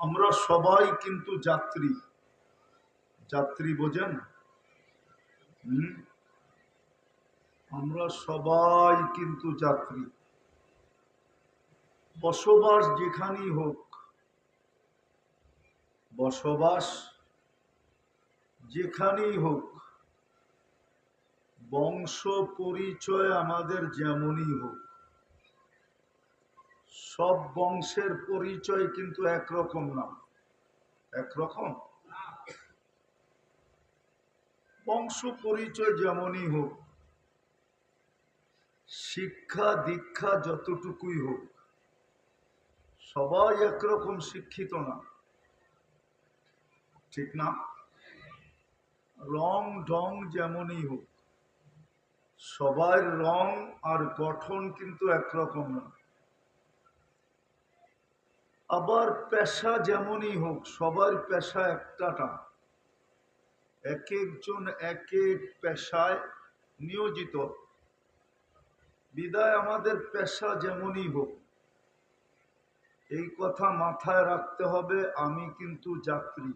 আমরা সবাই কিন্তু যাত্রী। যাত্রী বোঝেন? আমরা সবাই কিন্তু যাত্রী। বসবাস যেখানেই হোক, বসবাস যেখানেই হোক, বংশ পরিচয় আমাদের যেমনই হোক, সব বংশের পরিচয় কিন্তু একরকম না। একরকম বংশ পরিচয় যেমনই হোক, শিক্ষা দীক্ষা যতটুকুই হোক, সবাই একরকম শিক্ষিত না, ঠিক না? রং ঢং যেমনই হোক, সবার রং আর গঠন কিন্তু একরকম না। আবার পেশা যেমনই হোক, সবার পেশা একটা না, এক একজন এক এক পেশায় নিয়োজিত। বিদায় আমাদের পেশা যেমনই হোক, এই কথা মাথায় রাখতে হবে, আমি কিন্তু যাত্রী।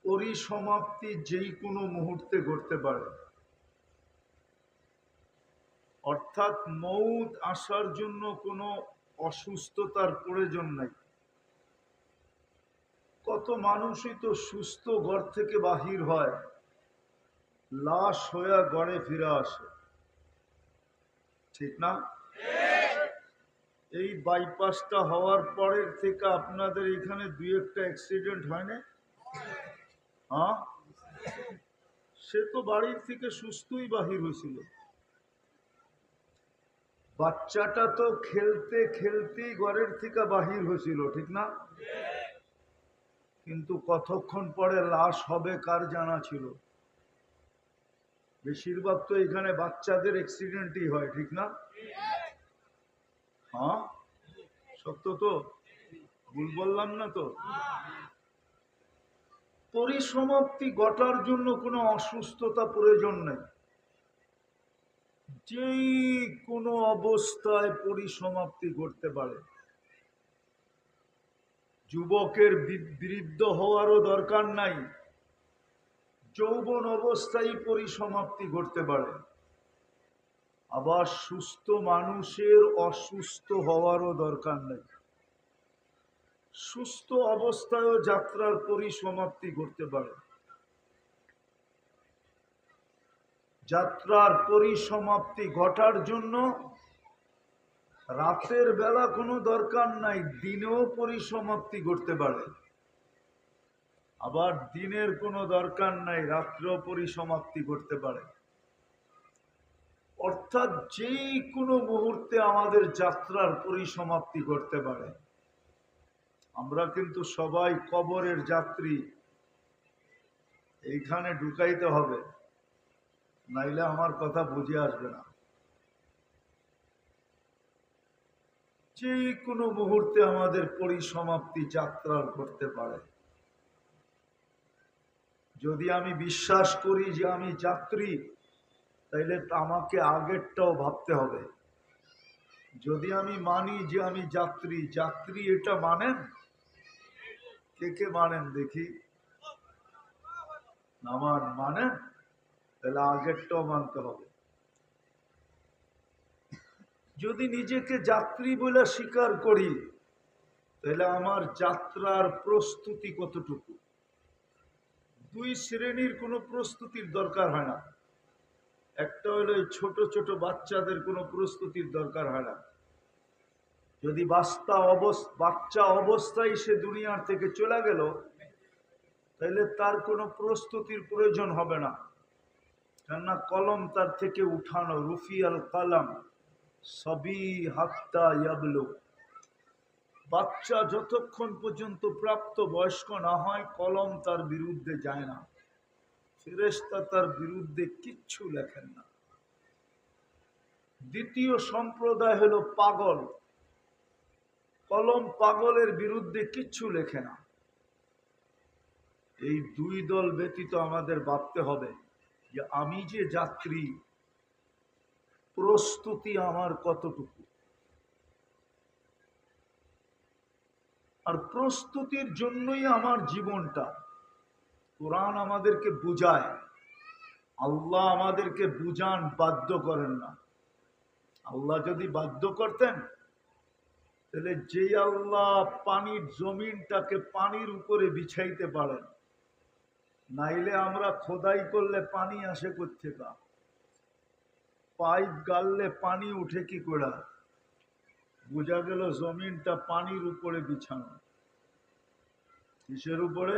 পরিসমাপ্তি যেই কোনো মুহূর্তে ঘটতে পারে, অর্থাৎ মৌত আসার জন্য কোনো অসুস্থতার প্রয়োজন নাই। কত মানুষই তো সুস্থ ঘর থেকে বাহির হয়, লাশ হয়ে ঘরে ফিরে আসে, ঠিক না? এই বাইপাসটা হওয়ার পরের থেকে আপনাদের এখানে দুই একটা অ্যাক্সিডেন্ট হয় না? হ্যাঁ, সে তো বাড়ির থেকে সুস্থই বাহির হয়েছিল। বাচ্চাটা তো খেলতে খেলতেই ঘরের থেকে বাহির হয়েছিল, ঠিক না? কিন্তু কতক্ষণ পরে লাশ হবে কার জানা ছিল? বেশিরভাগ তো এখানে বাচ্চাদের অ্যাক্সিডেন্টই হয়, ঠিক না? হ্যাঁ, সত্য তো, ভুল বললাম না তো? পরিসমাপ্তি ঘটার জন্য কোনো অসুস্থতা প্রয়োজন নেই, যে কোনো অবস্থায় পরিসমাপ্তি ঘটতে পারে। যুবকের বৃদ্ধ হওয়ারও দরকার নাই, যৌবন অবস্থায় পরিসমাপ্তি ঘটতে পারে। আবার সুস্থ মানুষের অসুস্থ হওয়ারও দরকার নেই, সুস্থ অবস্থায়ও যাত্রার পরিসমাপ্তি ঘটতে পারে। যাত্রার পরিসমাপ্তি ঘটার জন্য রাতের বেলা কোনো দরকার নাই, দিনেও পরিসমাপ্তি ঘটতে পারে। আবার দিনের কোনো দরকার নাই, রাত্রেও পরিসমাপ্তি ঘটতে পারে। অর্থাৎ যেই কোনো মুহূর্তে আমাদের যাত্রার পরিসমাপ্তি ঘটতে পারে। আমরা কিন্তু সবাই কবরের যাত্রী, এইখানে ঢুকাইতে হবে, নাইলে আমার কথা বুঝে আসবে না। যে কোনো মুহূর্তে আমাদের পরিসমাপ্তি যাত্রার ঘটতে পারে। যদি আমি বিশ্বাস করি যে আমি যাত্রী, তাইলে আমাকে আগেরটাও ভাবতে হবে। যদি আমি মানি যে আমি যাত্রী, যাত্রী এটা মানেন? কে কে মানেন দেখি? আমার মানেন? তাহলে আগেরটাও মানতে হবে। যদি নিজেকে যাত্রী বলে স্বীকার করি, তাহলে আমার যাত্রার প্রস্তুতি কতটুকু? দুই শ্রেণীর কোনো প্রস্তুতির দরকার হয় না। একটা হলো ছোট ছোট বাচ্চাদের কোনো প্রস্তুতির দরকার হয় না। যদি বাচ্চা অবস্থায় সে দুনিয়ার থেকে চলে গেল, তাহলে তার কোনো প্রস্তুতির প্রয়োজন হবে না, কেননা কলম তার থেকে উঠানো। রুফিয়াল কালাম সবই হাত্তা ইয়াবলু। বাচ্চা যতক্ষণ পর্যন্ত প্রাপ্ত বয়স্ক না হয়, কলম তার বিরুদ্ধে যায় না, ফেরেশতা তার বিরুদ্ধে কিচ্ছু লেখেন না। দ্বিতীয় সম্প্রদায় হলো পাগল, কলম পাগলের বিরুদ্ধে কিচ্ছু লেখে না। এই দুই দল ব্যতীত আমাদের ভাবতে হবে যে আমি যে যাত্রী, প্রস্তুতি আমার কতটুকু। আর প্রস্তুতির জন্যই আমার জীবনটা। কোরআন আমাদেরকে বুঝায়, আল্লাহ আমাদেরকে বুঝান, বাধ্য করেন না। আল্লাহ যদি বাধ্য করতেন, তাহলে যে আল্লাহ পানির জমিনটাকে পানির উপরে বিছাইতে পারেন, নাইলে আমরা খোদাই করলে পানি আসে কোত্থেকে? পাইপ গাললে পানি উঠে কি করে? বোঝা গেল জমিনটা পানির উপরে বিছানো। কিসের উপরে?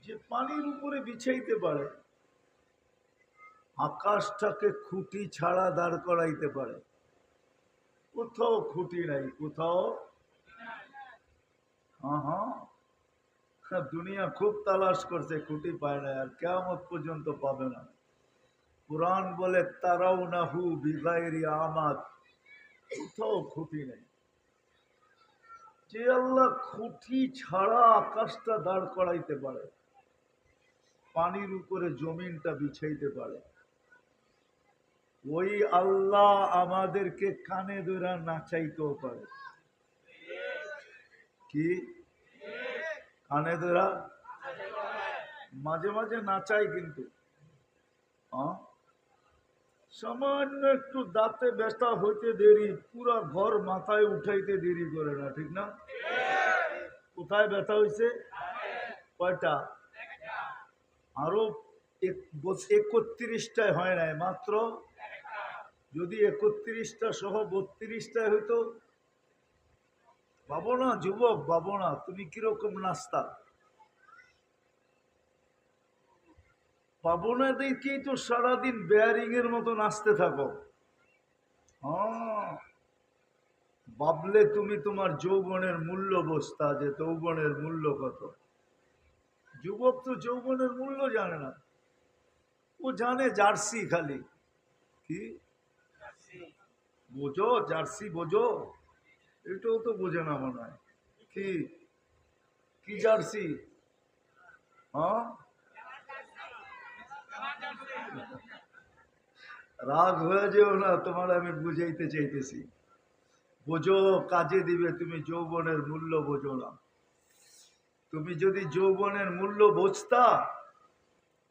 যে পানির উপরে বিছাইতে পারে। আকাশটাকে খুঁটি ছাড়া দাঁড় করাইতে পারে? কোথাও খুঁটি নাই, কোথাও। হ্যাঁ, দুনিয়া খুব তালাশ করছে, খুঁটি পায় না, আর কিয়ামত পর্যন্ত পাবে না। কুরআন বলে তারাও নাহু বিগাইরি আমাদ, কোথাও খুঁটি নেই। যে আল্লাহ খুঁটি ছাড়া আকাশটা দাঁড় করাইতে পারে, পানির উপরে জমিনটা বিছাইতে পারে, ওই আল্লাহ আমাদেরকে কানে ধরে নাচাইতেও পারে। কি কানে ধরা? মাঝে মাঝে নাচাই, কিন্তু সামান্য একটু দাঁতে ব্যথা হইতে দেরি, পুরা ঘর মাথায় উঠাইতে দেরি করে না, ঠিক না? কোথায় ব্যথা হয়েছে? কয়টা? আরো 31টায় হয় নাই মাত্র। যদি 31টা সহ 32টায় হইতো, পাবো না যুবক, পাবো না। তুমি কিরকম নাস্তা? পাবো না দেখেই তো সারাদিন বেয়ারিং এর মতো নাচতে থাকো। ভাবলে তুমি তোমার যৌবনের মূল্য বুঝতা, যে যৌবনের মূল্য কত। যুবক তো যৌবনের মূল্য জানে না, ও জানে জার্সি খালি। কি বোঝো? জার্সি বোঝো? এটাও তো বোঝে না মনে হয়। কি কি জার্সি? রাগ হয়ে যেও না, তোমার আমি বুঝাইতে চাইতেছি। বোঝো, কাজে দিবে। তুমি যৌবনের মূল্য বোঝো না। তুমি যদি যৌবনের মূল্য বুঝতা,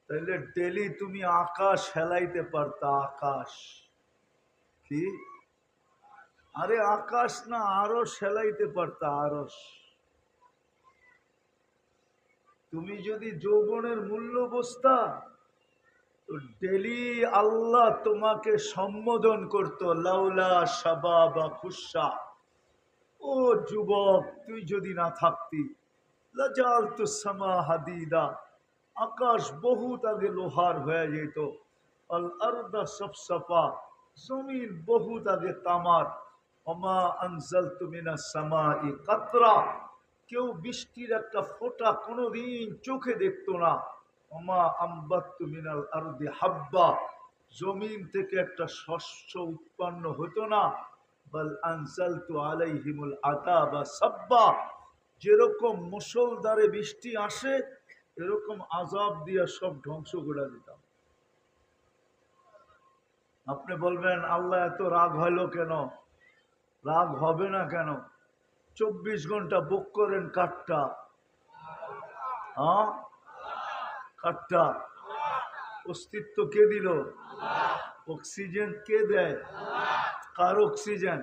তাহলে ডেলি তুমি আকাশ হেলাইতে পারতা। আকাশ। কি? আরে আকাশ না, আরশ হেলাইতে পারতা। আরশ। তুমি যদি যৌবনের মূল্য বুঝতা, তো ডেলি আল্লাহ তোমাকে সম্বোধন করতো, লাউলা শাবাবা খুশা। ও যুবক, তুই যদি না থাকতি, লাজালতু সামা হাদিদা, আকাশ বহুত আগে লোহার হয়ে যেত। আল আরদা সফসফা, জমিন বহুত আগে তামার। ওমা আনজালতু মিনাস সামাই কাতরা, কেউ বৃষ্টির একটা ফোঁটা কোনোদিন চোখে দেখতো না। ওমা আম্বাত্তু মিনাল আরদি হাব্বা, জমিন থেকে একটা শস্য উৎপন্ন হতো না। বাল আনজালতু আলাইহিমুল আযাবা সাব্বা, যেরকম মুষলধারে বৃষ্টি আসে, এরকম আযাব দিয়া সব ধ্বংস করে দিতাম। আপনি বলবেন আল্লাহ এত রাগ হইলো কেন? রাগ হবে না কেন? 24 ঘন্টা বুক করেন কাঠটা। কাঠটা অস্তিত্ব কে দিল? অক্সিজেন কে দেয়? কার অক্সিজেন?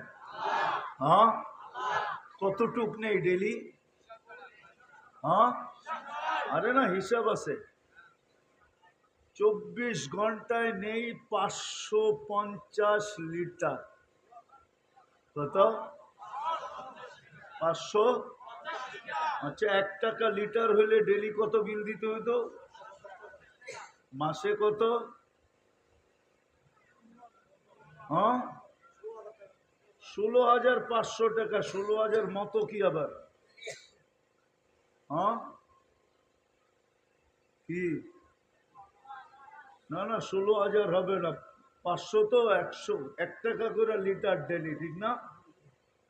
কতটুক নেই ডেলি? আরে না, হিসাব আছে। 24 ঘন্টায় নেই 550 লিটার। কত? 500। আচ্ছা, 1 টাকা লিটার হইলে ডেলি কত বিল দিতে হইতো? মাসে কত? 16,500 টাকা। 16,000 মতো কি আবার? কি? না না, 16,000 হবে না। 500 তো 100, 1 টাকা করে লিটার ডেলি, ঠিক না?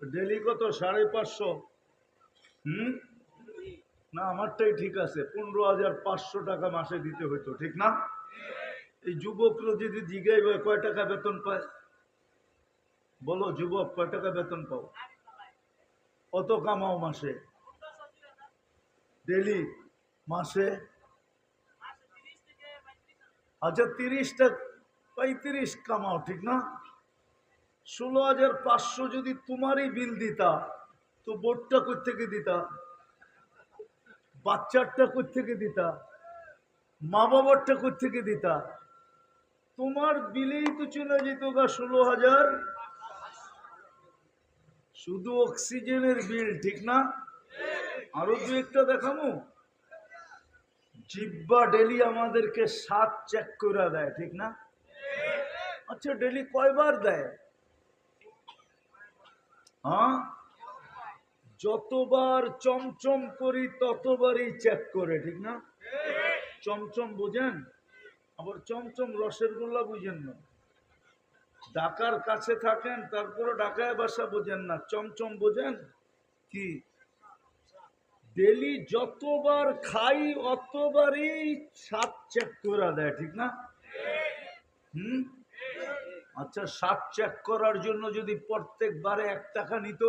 ডেলি কত? 550। না, আমারটাই ঠিক আছে। 15,500 টাকা মাসে দিতে হইতো, ঠিক না? এই যুবকরা যদি জিজ্ঞাই কয় টাকা বেতন পায়, বলো যুবক, কয় টাকা বেতন পাও? কত কামাও মাসে? ডেলি মাসে? আচ্ছা 30 35 কামাও, ঠিক না? 16,500 যদি তোমারই বিল দিতা, তো বোর্ডটা কোত্থেকে দিতা? বাচ্চারটা কোত্থেকে দিতা? মা বাবারটা কোত্থেকে দিতা? তোমার বিলেই তো চলে যেত গা 16,000। শুধু অক্সিজেনের বিল, ঠিক না? আরো দু একটা দেখামো। জিব্বা ডেলি আমাদেরকে 7 চেক করে দেয়, ঠিক না? আচ্ছা ডেলি কয়বার দেয়? হ্যাঁ, যতবার চমচম করি ততবারই চেক করে, ঠিক না? চমচম বোঝেন? আবার চমচম রসের গোল্লা বুঝেন না। ঢাকার কাছে থাকেন তারপরে ঢাকায় বাসা বোঝেন না, চমচম বোঝেন কি? ডেলি যতবার খাই অতবারই 7 চেক করে দেয়, ঠিক না? হুম। আচ্ছা 7 চেক করার জন্য যদি প্রত্যেকবারে 1 টাকা নিত,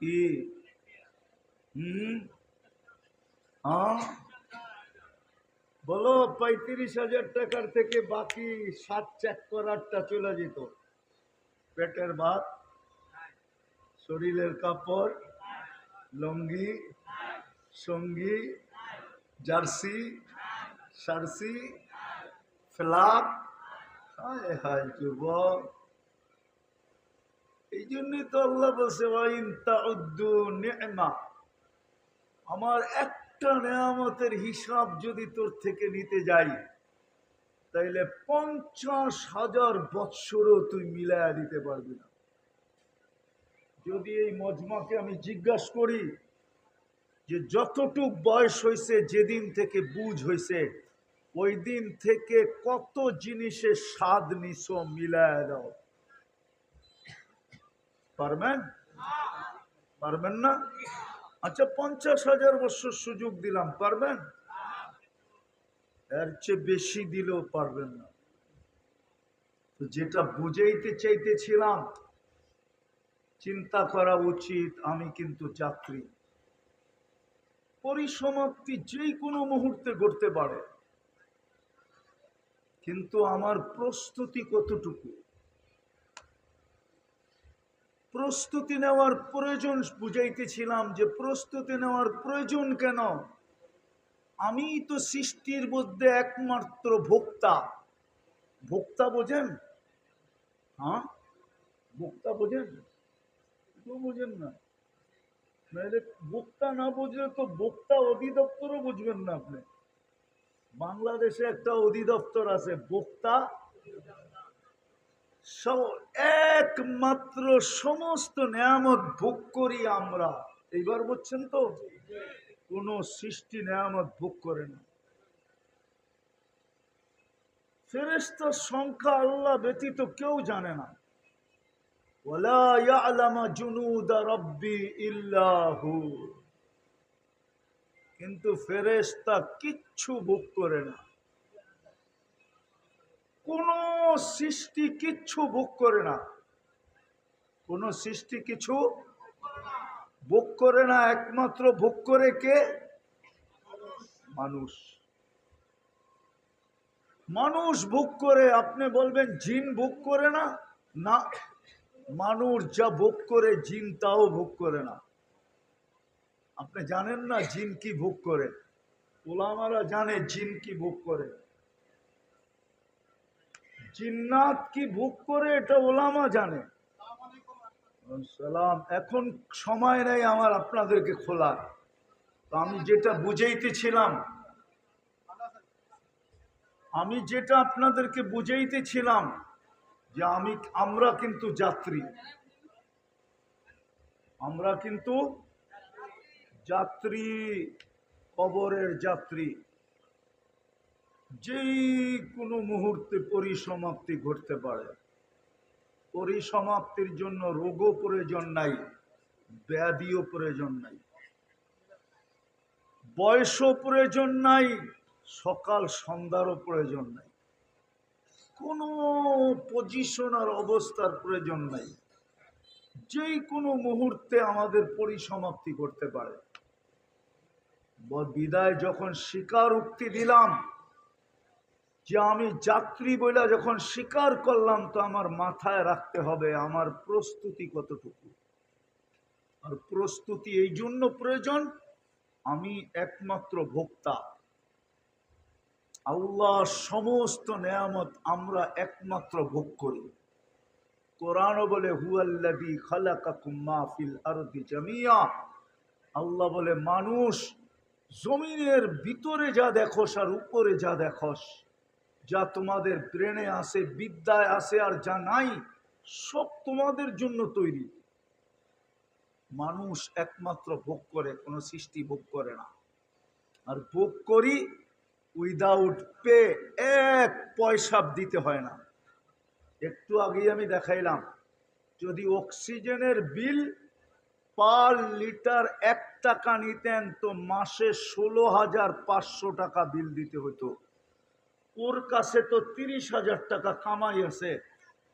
কি? হ্যাঁ বলো, 35,000 টাকার থেকে বাকি 7 চেক করারটা চলে যেত। পেটের ভাত, শরীরের কাপড়, লুঙ্গি, সঙ্গী, জার্সি, সার্সি, ফ্ল্যাগ। হায় হায় যুবক, এই জন্যই তো আল্লাহ বলছে ওয়াইন তাউদ্দু নি'মা, আমার একটা নেয়ামতের হিসাব যদি তোর থেকে নিতে যাই তাইলে 50,000 বৎসরও তুই মিলায়া দিতে পারবি না। যদি এই মজমাকে আমি জিজ্ঞাসা করি যে যতটুক বয়স হয়েছে, যেদিন থেকে বুঝ হয়েছে, ওই দিন থেকে কত জিনিসের স্বাদ নিছো, মিলায়া দাও, পারবেন? পারবেন না? আচ্ছা 50,000 বছর সুযোগ দিলাম, পারবেন? এর চেয়ে বেশি দিলেও পারবেন না। তো যেটা বুঝাইতে চাইতেছিলাম, চিন্তা করা উচিত আমি কিন্তু যাত্রী। পরিসমাপ্তি যে কোনো মুহূর্তে ঘটতে পারে, কিন্তু আমার প্রস্তুতি কতটুকু? প্রস্তুতি নেওয়ার প্রয়োজন বুঝাইতেছিলাম যে প্রস্তুতি নেওয়ার প্রয়োজন কেন? আমি তো সৃষ্টির মধ্যে একমাত্র ভোক্তা। ভোক্তা বোঝেন? হ্যাঁ, ভোক্তা বোঝেন? বোঝেন না? নাহলে ভোক্তা না বুঝলে তো ভোক্তা অধিদপ্তরও বুঝবেন না আপনি। বাংলাদেশে একটা অধিদপ্তর আছে, ভোক্তা একমাত্র সমস্ত নেয়ামত ভোগ করি আমরা। এইবার বুঝছেন তো? কোন সৃষ্টি নেয়ামত ভোগ করে না। ফেরেশতার সংখ্যা আল্লাহ ব্যতীত কেউ জানে না। ওয়ালা ইয়ালামু জুনুদা রাব্বি ইল্লা হু। কিন্তু ফেরেশতা কিচ্ছু ভোগ করে না। কোন সৃষ্টি কিচ্ছু ভোগ করে না। কোন সৃষ্টি কিছু ভোগ করে না। একমাত্র ভোগ করে কে? মানুষ। মানুষ ভোগ করে। আপনি বলবেন জিন ভোগ করে না? না, মানুষ যা ভোগ করে জিন তাও ভোগ করে না। আপনি জানেন না জিন কি ভোগ করে? ওলামারা জানে জিন কি ভোগ করে। জিন্নাত কি ভোগ করে এটা ওলামা জানে। সালাম। এখন সময় নেই আমার আপনাদেরকে খোলার। তো আমি যেটা বুঝাইতেছিলাম, আপনাদেরকে বুঝাইতেছিলাম যে আমরা কিন্তু যাত্রী। আমরা কিন্তু যাত্রী, কবরের যাত্রী। যেই কোনো মুহূর্তে পরিসমাপ্তি ঘটতে পারে। পরিসমাপ্তির জন্য রোগও প্রয়োজন নাই, ব্যাধিও প্রয়োজন নাই, বয়সও প্রয়োজন নাই, সকাল সন্ধ্যারও প্রয়োজন নাই, কোনো পজিশন আর অবস্থার প্রয়োজন নাই। যেই কোনো মুহূর্তে আমাদের পরিসমাপ্তি করতে পারে। বিদায় যখন স্বীকারোক্তি দিলাম যে আমি যাত্রী বইলা যখন স্বীকার করলাম, তো আমার মাথায় রাখতে হবে আমার প্রস্তুতি কতটুকু। আর প্রস্তুতি এই জন্য প্রয়োজন, আমি একমাত্র ভোক্তা। আল্লাহ সমস্ত নেয়ামত আমরা একমাত্র ভোগ করি। কোরআনও বলে হুয়াল্লাযী খালাকাকুম মা ফিল আরদি জামিয়া। আল্লাহ বলে মানুষ জমিনের ভিতরে যা দেখোস আর উপরে যা দেখোস, যা তোমাদের ব্রেনে আছে, বিদ্যায় আছে, আর যা নাই, সব তোমাদের জন্য তৈরি। মানুষ একমাত্র ভোগ করে, কোনো সৃষ্টি ভোগ করে না। আর ভোগ করি উইদাউট পে, এক পয়সা দিতে হয় না। একটু আগেই আমি দেখাইলাম, যদি অক্সিজেনের বিল পার লিটার 1 টাকা নিতেন, তো মাসে 16,500 টাকা বিল দিতে হতো। ওর কাছে তো 30,000 টাকা কামাই আছে,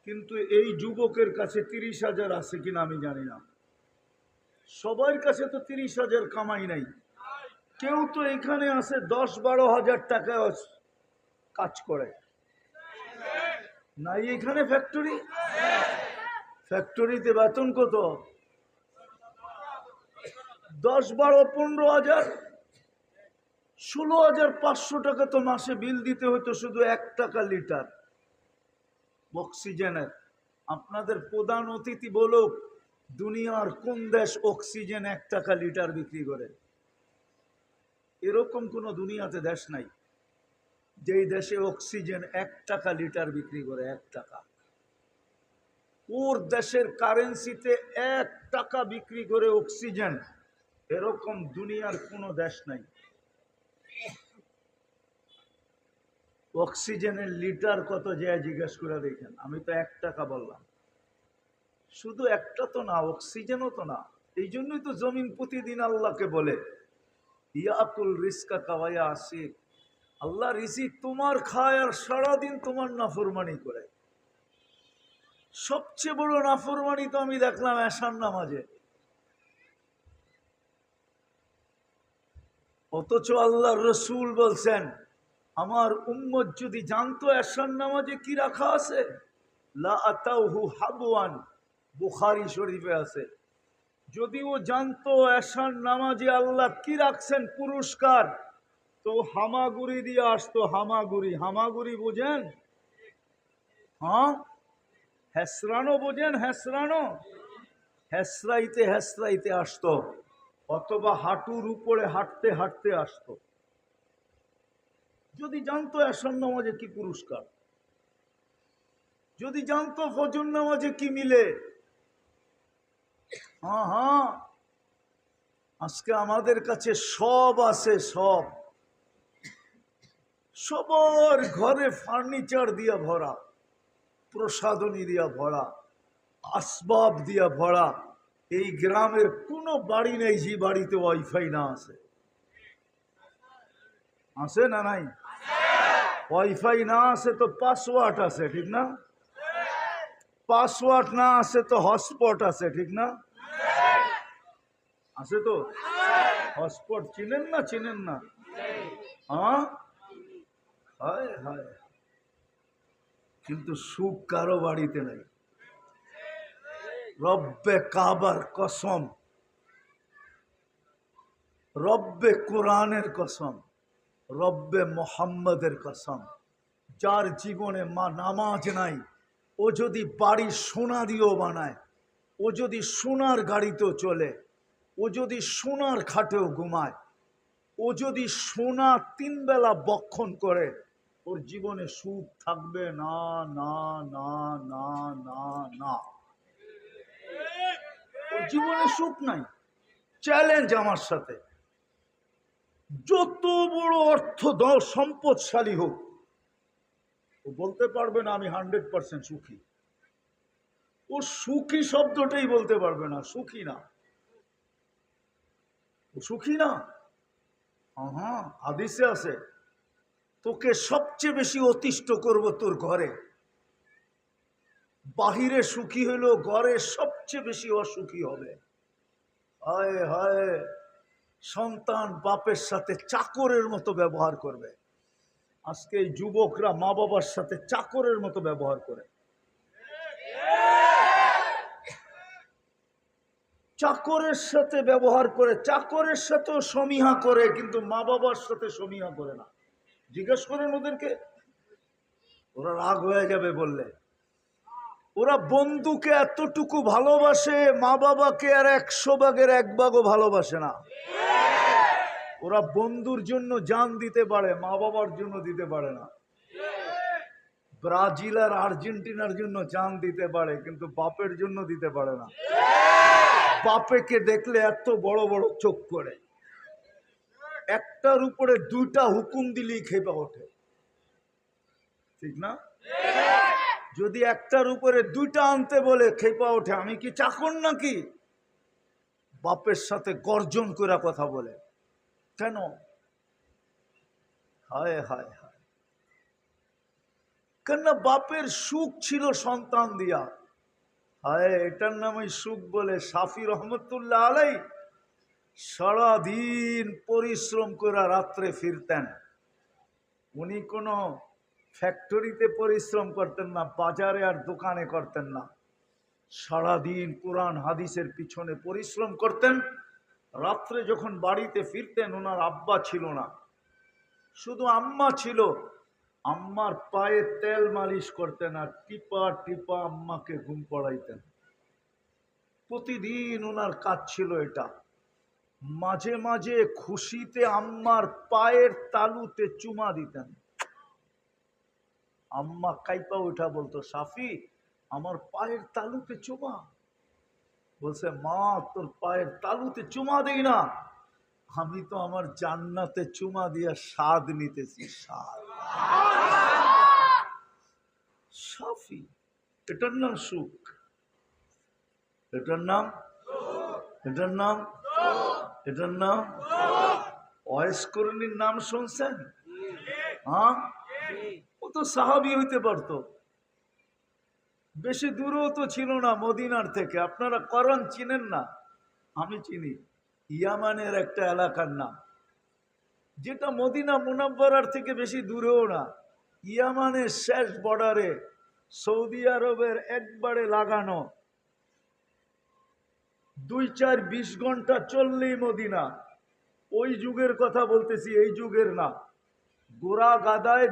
কিন্তু এই যুবকের কাছে 30,000 আছে কিনা আমি জানি না। সবার কাছে তো 30,000 কামাই নাই। কেউ তো এখানে আছে 10-12 হাজার টাকা কাজ করে নাই। এখানে ফ্যাক্টরিতে বেতন কত? 10, 12, 15 হাজার, 16,500 টাকা তো মাসে বিল দিতে হতো শুধু 1 টাকা লিটার অক্সিজেনের। আপনাদের প্রধান অতিথি বলুক, দুনিয়ার কোন দেশ অক্সিজেন 1 টাকা লিটার বিক্রি করে? এরকম কোন দুনিয়াতে দেশ নাই যেই দেশে অক্সিজেন 1 টাকা লিটার বিক্রি করে। 1 টাকা। ওর দেশের কারেন্সিতে 1 টাকা বিক্রি করে অক্সিজেন, এরকম দুনিয়ার কোনো দেশ নাই। অক্সিজেনের লিটার কত যায় জিজ্ঞেস করে দেখেন। আমি তো 1 টাকা বললাম। শুধু একটা তো না, অক্সিজেনও তো না। এই জন্যই তো জমিন প্রতিদিন আল্লাহকে বলে ইয়াকুল রিজকা কাওয়া আসিক, আল্লাহ রিজিক তোমার খায় আর সারাদিন তোমার নাফরমানি করে। সবচেয়ে বড় নাফরমানি তো আমি দেখলাম এশার নামাজে। অথচ আল্লাহর রসুল বলছেন, আমার উম্মত যদি জানতো এশার নামাজে কি রাখা আছে, লা আতাউহু হাবওয়ান, বুখারী শরীফে আছে, যদি ও জানতো এশার নামাজে আল্লাহ কি রাখছেন পুরস্কার, তো হামাগুড়ি দিয়ে আসতো। হামাগুড়ি বোঝেন? হ্যাঁ, হেসরানো বোঝেন? হেসরাইতে আসতো, অথবা হাঁটুর উপরে হাঁটতে হাঁটতে আসতো। যদি জানতো এশার নামাজে কি পুরস্কার, যদি জানতো ফজর নামাজে কি মিলে। হ্যাঁ, আজকে আমাদের কাছে সব আছে, সবার ঘরে ফার্নিচার দিয়া ভরা, প্রসাধনী দিয়া ভরা, আসবাব দিয়া ভরা। এই গ্রামের কোনো বাড়ি নেই যে বাড়িতে ওয়াইফাই না আছে। আছে না নাই? ওয়াইফাই না আছে তো পাসওয়ার্ড আছে, ঠিক না? পাসওয়ার্ড না আছে তো হটস্পট আছে, ঠিক না? আছে তো। হটস্পট চিনেন না? হ্যাঁ, হায়, কিন্তু সুখ কারো বাড়িতে নাই। রব্বে কাবার কসম, রব্বে কোরআনের কসম, রব্বে মোহাম্মদের কসম, যার জীবনে মা নামাজ নাই, ও যদি বাড়ি সোনা দিয়েও বানায়, ও যদি সোনার গাড়িতেও চলে, ও যদি সোনার খাটেও ঘুমায়, ও যদি সোনা 3 বেলা বক্ষণ করে, ওর জীবনে সুখ থাকবে না। ওর জীবনে সুখ নাই। চ্যালেঞ্জ আমার সাথে, যত বড় অর্থ সম্পদশালী হোক, ও বলতে পারবে না আমি 100% সুখী। ও সুখী শব্দটাই বলতে পারবে না, সুখী না। ও সুখী না। হ্যাঁ, হাদিসে আছে, তোকে সবচেয়ে বেশি অতিষ্ঠ করব তোর ঘরে, বাহিরে সুখী হলো, ঘরে সবচেয়ে বেশি অসুখী হবে। হায় হায়, সন্তান বাপের সাথে চাকরের মতো ব্যবহার করবে। আজকে এই যুবকরা মা বাবার সাথে চাকরের মতো ব্যবহার করে, চাকরের সাথে ব্যবহার করে, চাকরের সাথেও সমীহা করে, কিন্তু মা বাবার সাথে সমীহা করে না। জিজ্ঞেস করেন ওদেরকে, ওরা রাগ হয়ে যাবে বললে। ওরা বন্ধুকে এতটুকু ভালোবাসে, মা বাবাকে আর 100 ভাগের 1 ভাগও ভালোবাসে না। ওরা বন্ধুর জন্য জান দিতে পারে, মা বাবার জন্য দিতে পারে না। ব্রাজিল আর আর্জেন্টিনার জন্য জান দিতে পারে, কিন্তু বাপের জন্য দিতে পারে না। বাপেকে দেখলে এত বড় বড় চোখ করে, একটার উপরে 2টা হুকুম দিলেই খেপে ওঠে, ঠিক না? যদি একটার উপরে 2টা আনতে বলে খেপা ওঠে। আমি কি চাকর নাকি? বাপের সাথে গর্জন করে কথা বলে কেন? হায় হায় হায়, কেন? বাপের সুখ ছিল সন্তান দিয়া। হায়, এটার নামই সুখ বলে। শাফি রহমতুল্লাহ আলাই সারাদিন পরিশ্রম করে রাত্রে ফিরতেন। উনি কোনো ফ্যাক্টরিতে পরিশ্রম করতেন না, বাজারে আর দোকানে করতেন না। সারাদিন কোরআন হাদিসের পিছনে পরিশ্রম করতেন। রাত্রে যখন বাড়িতে ফিরতেন, ওনার আব্বা ছিল না, শুধু আম্মা ছিল। আম্মার পায়ে তেল মালিশ করতেন আর টিপা টিপা আম্মাকে ঘুম পড়াইতেন। প্রতিদিন ওনার কাজ ছিল এটা। মাঝে মাঝে খুশিতে আম্মার পায়ের তালুতে চুমা দিতেন। আম্মা কাইপা উঠা বলতো, সাফি আমার পায়ের তালুতে চুমা। বলছে, মা তোর পায়ের তালুতে চুমা দেই না, আমি তো আমার জান্নাতে চুমা দিয়া স্বাদ নিতেছি, স্বাদ। সাফি, এটার নাম সুখ, এটার নাম, এটার নাম, এটার নাম। ওয়াইসকরণীর নাম শুনছেন? হ্যাঁ, ও তো সাহাবী হইতে পারতো। বেশি দূরেও তো ছিল না মদিনার থেকে। আপনারা করণ চিনেন না? আমি চিনি। ইয়ামানের একটা এলাকার নাম, যেটা মদিনা মুনাব্বরার থেকে বেশি দূরেও না। ইয়ামানের শেষ বর্ডারে, সৌদি আরবের একবারে লাগানো। 2-4-20 ঘন্টা চললেই মদিনা। ওই যুগের কথা বলতেছি, এই যুগের না। গোড়া গাদায়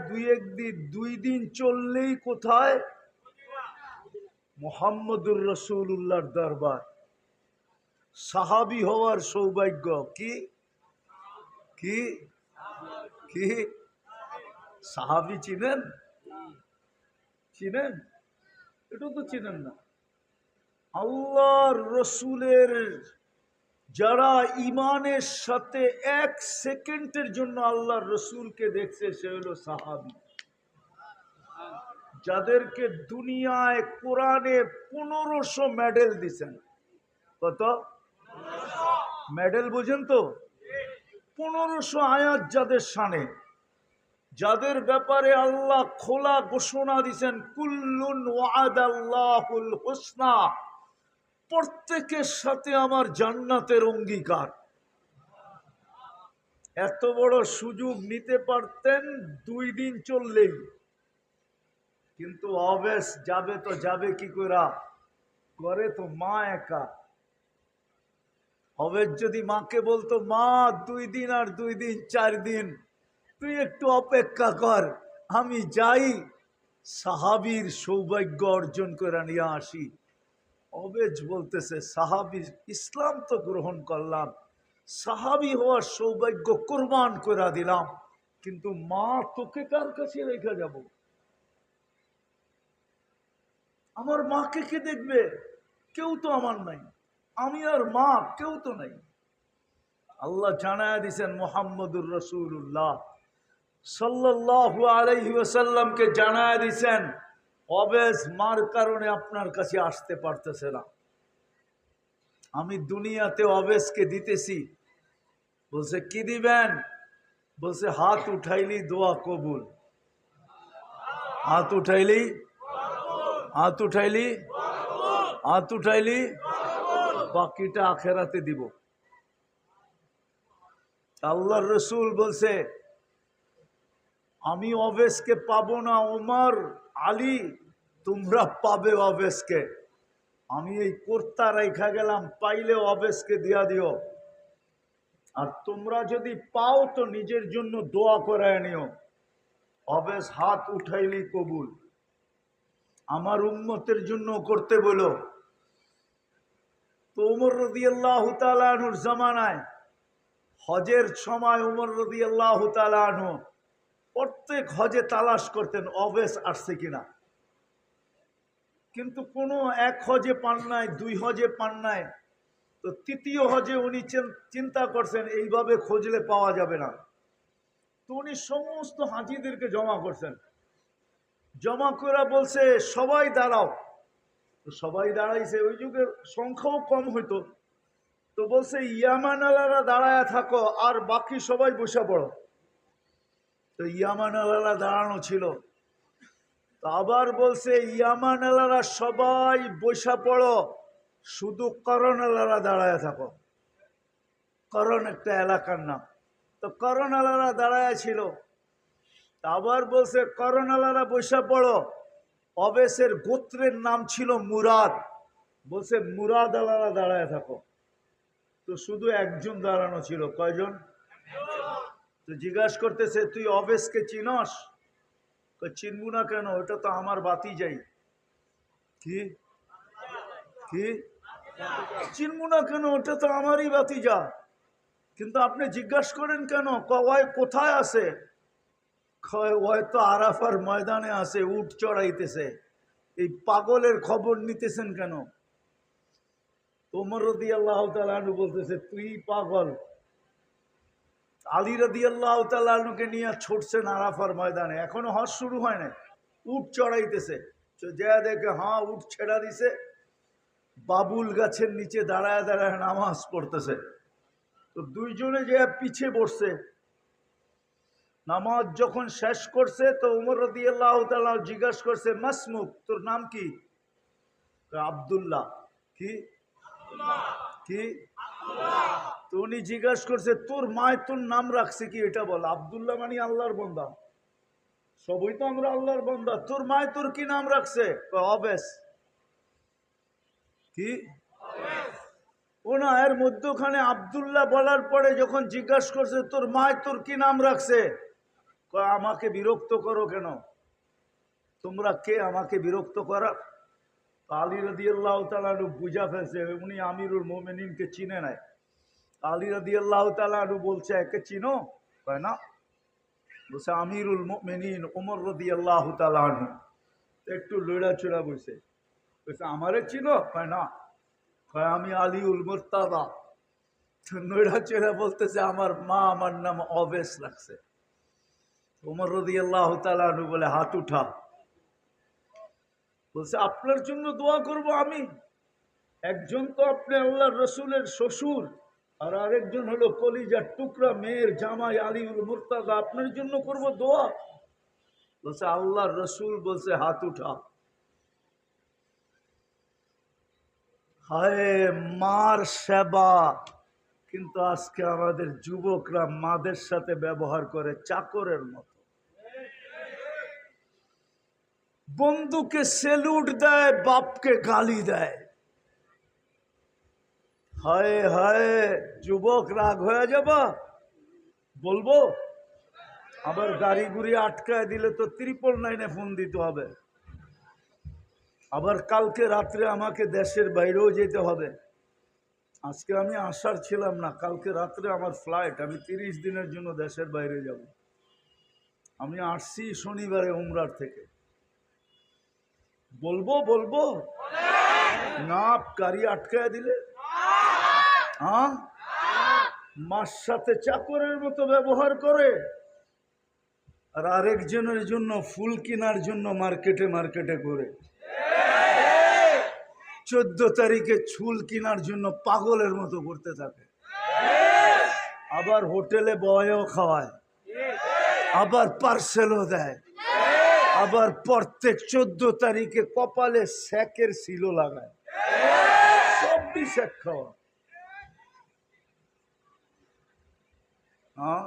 2 দিন চললেই কোথায়? মুহাম্মদুর রাসূলুল্লাহর দরবার। সাহাবী হওয়ার সৌভাগ্য। কি কি কি? সাহাবী চিনেন? চিনেন? এটা তো চিনেন না। আল্লাহর রসুলের যারা ইমানের সাথে 1 সেকেন্ডের জন্য আল্লাহর রসুলকে দেখছে, সে হলো সাহাবী। যাদেরকে দুনিয়ায় কোরআনে 1500 মেডেল দিছেন। কত মেডেল বুঝেন তো? 1500 আয়াত যাদের শানে, যাদের ব্যাপারে আল্লাহ খোলা ঘোষণা দিছেন, কুল্লুন ওয়াদাল্লাহুল হুসনা, প্রত্যেকের সাথে আমার জান্নাতের অঙ্গীকার। এত বড় সুযোগ নিতে পারতেন 2 দিন চললেই, কিন্তু অবেশ যাবে তো যাবে কি করে? করে তো মা একা। অবেশ যদি মাকে বলতো, মা 2 দিন আর 2 দিন 4 দিন তুই একটু অপেক্ষা কর, আমি যাই সাহাবীর সৌভাগ্য অর্জন করে নিয়ে আসি। অবেজ বলতেছে, সাহাবী ইসলাম তো গ্রহণ করলাম, সাহাবী হওয়ার সৌভাগ্য কোরবান করে দিলাম, কিন্তু মা তোকে কার কাছে রেখে যাব? আমার মাকে কে দেখবে? কেউ তো আমার নাই, আমি আর মা কেউ তো নাই। আল্লাহ জানায়া দিয়েছেন মুহাম্মদুর রাসূলুল্লাহ সাল্লাল্লাহু আলাইহি ওয়াসাল্লামকে জানায়া দিয়েছেন, অবেজ মার কারণে আপনার কাছে আসতে পারতেছে না। আমি দুনিয়াতে অবেজকে দিতেছি। বলছে, কি দিবেন? বলছে, হাত উঠাইলি দোয়া কবুল। হাত উঠাইলি হাত উঠাইলি, হাত উঠাইলি, বাকিটা আখেরাতে দিব। আল্লাহর রসুল বলছে আমি অবেশকে পাবো না, ওমর আলী তোমরা পাবে অবেশকে। আমি এই কর্তা রেখা গেলাম, পাইলে অবেশকে দিয়া দিও, আর তোমরা যদি পাও তো নিজের জন্য দোয়া করায় নিও। অবেশ হাত উঠাইলি কবুল, আমার উম্মতের জন্য করতে বলো। তো ওমর রাদিয়াল্লাহু তাআলা আনহুর জামানায় হজের সময় ওমর রাদিয়াল্লাহু তাআলা আনহু প্রত্যেক হজে তালাশ করতেন অবেশ আসছে কিনা, কিন্তু কোনো এক হজে পান নাই, দুই হজে পান নাই। তো তৃতীয় হজে উনি চিন্তা করছেন এইভাবে খুঁজলে পাওয়া যাবে না। তো উনি সমস্ত হাজিদেরকে জমা করছেন, জমা করে বলছে সবাই দাঁড়াও। তো সবাই দাঁড়াইছে, ওই যুগের সংখ্যাও কম হইতো। তো বলছে ইয়ামান আলারা দাঁড়ায় থাকো আর বাকি সবাই বসে পড়ো। তো ইয়ামান আলারা দাঁড়ানো ছিল। তো আবার বলছে ইয়ামান আলারা সবাই বসে পড়ো, শুধু করণ আলারা দাঁড়ায় থাকো। করণ একটা এলাকার নাম। তো করণ আলারা দাঁড়ায় ছিল। আবার বলছে করণ আলারা বসে পড়ো, অবেশের গোত্রের নাম ছিল মুরাদ, বলছে মুরাদ আলারা দাঁড়ায় থাকো। তো শুধু একজন দাঁড়ানো ছিল, কয়জন? তো জিজ্ঞাসা করতেছে তুই অবেশকে চিনস? চিনবো না কেন, ওটা তো আমার বাতি যাই। কি কি চিনবো না কেন, ওটা তো আমারই বাতি যা। কিন্তু আপনি জিজ্ঞাসা করেন কেন? কয় কোথায় আছে? হয়তো আরাফার ময়দানে আছে, উট চড়াইতেছে। এই পাগলের খবর নিতেছেন কেন? ওমর রাদিয়াল্লাহু তাআলা আনহু বলতেছে তুই পাগল। আলী রাদিয়াল্লাহু তাআলা আনহুকে নিয়ে ছুটছেন আরাফার ময়দানে, এখনো হজ শুরু হয় না, উট চড়াইতেছে। যা দেখে হ্যাঁ উট ছেড়া দিছে, বাবুল গাছের নিচে দাঁড়ায় দাঁড়ায় নামাজ পড়তেছে। তো দুইজনে যে পিছে বসছে, নামাজ যখন শেষ করছে তো ওমর রাদিয়াল্লাহু তাআলা জিজ্ঞাসা করছে মাসমুক, তোর নাম কি? আব্দুল্লাহ। কি কি? তো উনি জিজ্ঞাসা করছে তোর মায় তোর নাম রাখছে কি, এটা বল। আব্দুল্লাহ মানে আল্লাহর বান্দা, সবই তো আমরা আল্লাহর বান্দা, তোর মায় তোর কি নাম রাখছে? অবেশ। কি ও না, এর মধ্যখানে আব্দুল্লাহ বলার পরে যখন জিজ্ঞাসা করছে তোর মায় তোর কি নাম রাখছে, আমাকে বিরক্ত করো কেন? তোমরা কে আমাকে বিরক্ত করা? আলী রাদিয়াল্লাহু তাআলা বুঝা ফেলছে উনি আমিরুল মুমিনিনকে চিনে নাই। আলী রাদিয়াল্লাহু তাআলা বলছে একে চিনো? কয় না। বলছে আমিরুল মুমিনিন ওমর রাদিয়াল্লাহু তাআলা আনহু। একটু লড়াচড়া বসে বলছে আমারে চিনো? কয় না। কয় আমি আলীউল মুর্তাদা। লড়াচড়া বলতেছে আমার মা আমার নাম অবেশ রাখছে। ওমর রাদিয়াল্লাহু তাআলা আনহু বলে হাত উঠা। বলছে আপনার জন্য দোয়া করব আমি। একজন তো আপনি আল্লাহর রসুলের শ্বশুর, আর আরেকজন হলো কলিজার টুকরা মেয়ের জামাই আলীউল মুর্তাদা, আপনার জন্য করব দোয়া। বলছে আল্লাহর রসুল বলছে হাত উঠা। হায় মার সেবা, কিন্তু আজকে আমাদের যুবকরা মাদের সাথে ব্যবহার করে চাকরের মতো। বন্ধুকে সেলুট দেয়, বাপকে গালি দেয়। হায় হায়, যুবক রাগ হয়ে যাবা বলবো। আবার গাড়ি গুড়ি আটকায় দিলে তো 999 ফোন দিতে হবে। আবার কালকে রাত্রে আমাকে দেশের বাইরেও যেতে হবে। আজকে আমি আসার ছিলাম না, কালকে রাত্রে আমার ফ্লাইট, আমি 30 দিনের জন্য দেশের বাইরে যাব। আমি আসছি শনিবারে উমরার থেকে। বলবো বলবো না, গাড়ি আটকায় দিলে। হ্যাঁ, মার সাথে চাকরের মতো ব্যবহার করে, আর আরেকজনের জন্য ফুল কেনার জন্য মার্কেটে মার্কেটে করে। 14 তারিখে চুল কেনার জন্য পাগলের মতো করতে থাকে। আবার হোটেলে বয়েও খাওয়ায়, আবার পার্সেলও দেয়, আবার প্রত্যেক 14 তারিখে কপালে স্যাকের সিলো লাগায়, সব স্যাক খাওয়া। হ্যাঁ,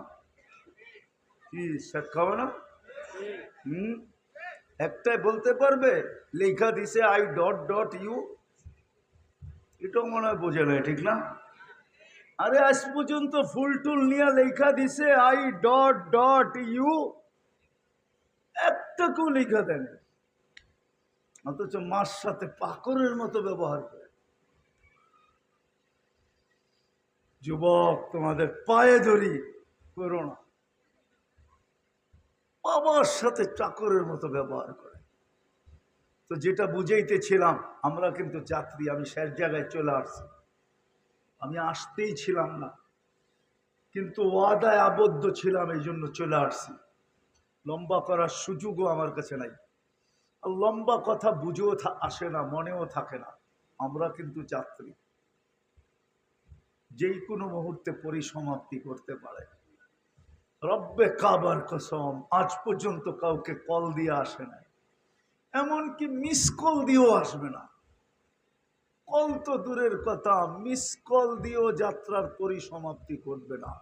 কি স্যাক খাওয়া না? একটাই বলতে পারবে লেখা দিছে আই ডট ডট ইউ, এটাও মনে হয় বোঝে না, ঠিক না? আরে আজ পর্যন্ত ফুল টুল নিয়ে লেখা দিছে আই ডট ডট ইউ, একটা কেউ লেখা দেন, অথচ মার সাথে পাকরের মতো ব্যবহার করে। যুবক, তোমাদের পায়ে ধরি, করো না। বাবার সাথে চাকরের মতো ব্যবহার করে। তো যেটা বুঝাইতেছিলাম, আমরা কিন্তু যাত্রী। আমি শেষ জায়গায় চলে আসছি, আমি আসতেই ছিলাম না, কিন্তু ওয়াদায় আবদ্ধ ছিলাম, এই জন্য চলে আসছি। লম্বা করার সুযোগও আমার কাছে নাই, আর লম্বা কথা বুঝেও আসে না, মনেও থাকে না। আমরা কিন্তু যাত্রী, যেই কোনো মুহূর্তে পরিসমাপ্তি করতে পারে। রব্বে কাবার কসম, আজ পর্যন্ত কাউকে কল দিয়ে আসে না, এমনকি মিস কল দিয়েও আসবে না। কল তো দূরের কথা, মিস কল দিয়েও যাত্রার পরিসমাপ্তি করবে না।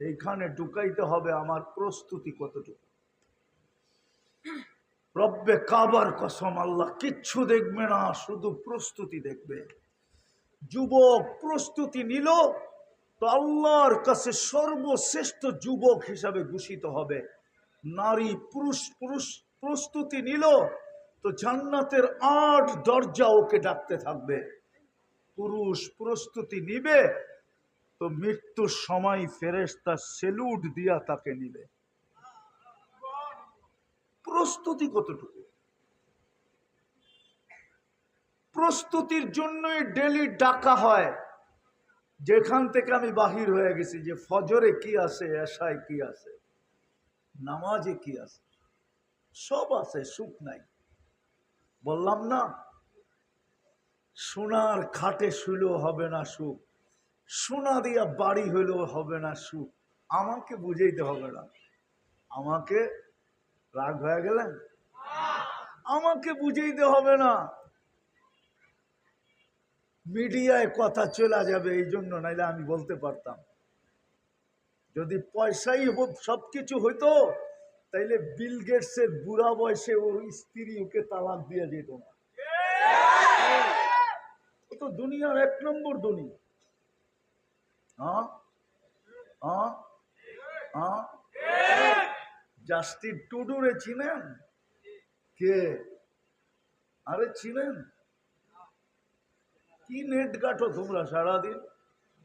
এইখানে ঢুকাইতে হবে আমার প্রস্তুতি কতটুকু। রব্বে কাবার কসম, আল্লাহ কিচ্ছু দেখবে না, শুধু প্রস্তুতি দেখবে। যুবক প্রস্তুতি নিল তো আল্লাহর কাছে সর্বশ্রেষ্ঠ যুবক হিসাবে ঘোষিত হবে। নারী পুরুষ প্রস্তুতি নিল তো জান্নাতের 8 দরজা ওকে ডাকতে থাকবে। পুরুষ প্রস্তুতি নিবে তো মৃত্যুর সময় ফেরেশতা সেলুট দিয়া তাকে নিবে। প্রস্তুতি কতটুকু? প্রস্তুতির জন্যই ডেলি ডাকা হয়। যেখান থেকে আমি বাহির হয়ে গেছি, যে ফজরে কি আছে, এশায় কি আছে, নামাজে কি আছে, সব আছে, সুখ নাই। বললাম না, সোনার খাটে শুলেও হবে না সুখ, সোনা দিয়া বাড়ি হইলেও হবে না সুখ। আমাকে বুঝাইতে হবে না, আমাকে, রাগ হয়ে গেলেন, আমাকে বুঝাইতে হবে না। মিডিয়ায় কথা চলে যাবে এই জন্য, নাইলে আমি বলতে পারতাম। যদি পয়সাই সবকিছু হইতো, তাইলে বিল গেটসের বুড়া বয়সে ওর স্ত্রী ওকে তালাক দিয়ে যেত না। ও তো দুনিয়ার 1 নম্বর ধনী। জাস্টিন টুডুরে চিনেন? কে? আরে চিনেন? কি নেট কাটো তোমরা সারাদিন,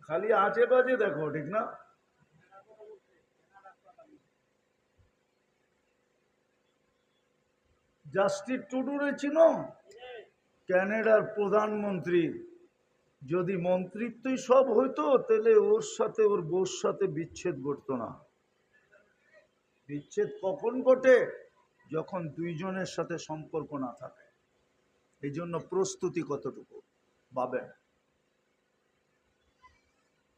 খালি আজে বাজে দেখো, ঠিক না? জাস্টিন টুডুরে চিনো? ক্যানাডার প্রধানমন্ত্রী। যদি মন্ত্রিত্বই সব হইতো, তাহলে ওর সাথে, ওর বউর সাথে বিচ্ছেদ ঘটতো না। বিচ্ছেদ কখন ঘটে? যখন দুইজনের সাথে সম্পর্ক না থাকে। এই জন্য প্রস্তুতি কতটুকু ভাবেন।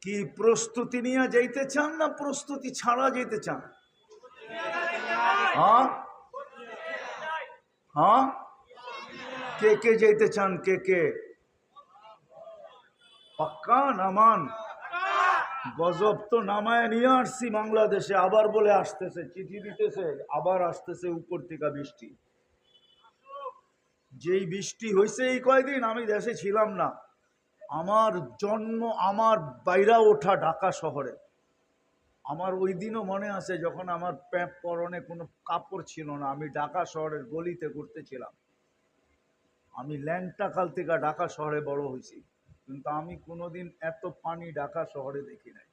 কি প্রস্তুতি নিয়ে যাইতে চান, না প্রস্তুতি ছাড়া যেতে চান? হ্যাঁ হ্যাঁ, কে কে যেতে চান? কে কে? পাক্কা নামান। গজব তো নামায় নিয়ে আসছি বাংলাদেশে, আবার বলে আসতেছে, চিঠি দিতেছে, আবার আসতেছে উপর থেকে বৃষ্টি। যেই বৃষ্টি হয়েছে এই কয়দিন, আমি দেশে ছিলাম না। আমার জন্ম, আমার বাইরা ওঠা ঢাকা শহরে। আমার ওই দিনও মনে আছে, যখন আমার পরনে কোনো কাপড় ছিল না, আমি ঢাকা শহরের গলিতে ঘুরতেছিলাম। আমি ল্যাংটাকাল থেকে ঢাকা শহরে বড় হয়েছি, কিন্তু আমি কোনোদিন এত পানি ঢাকা শহরে দেখি নাই।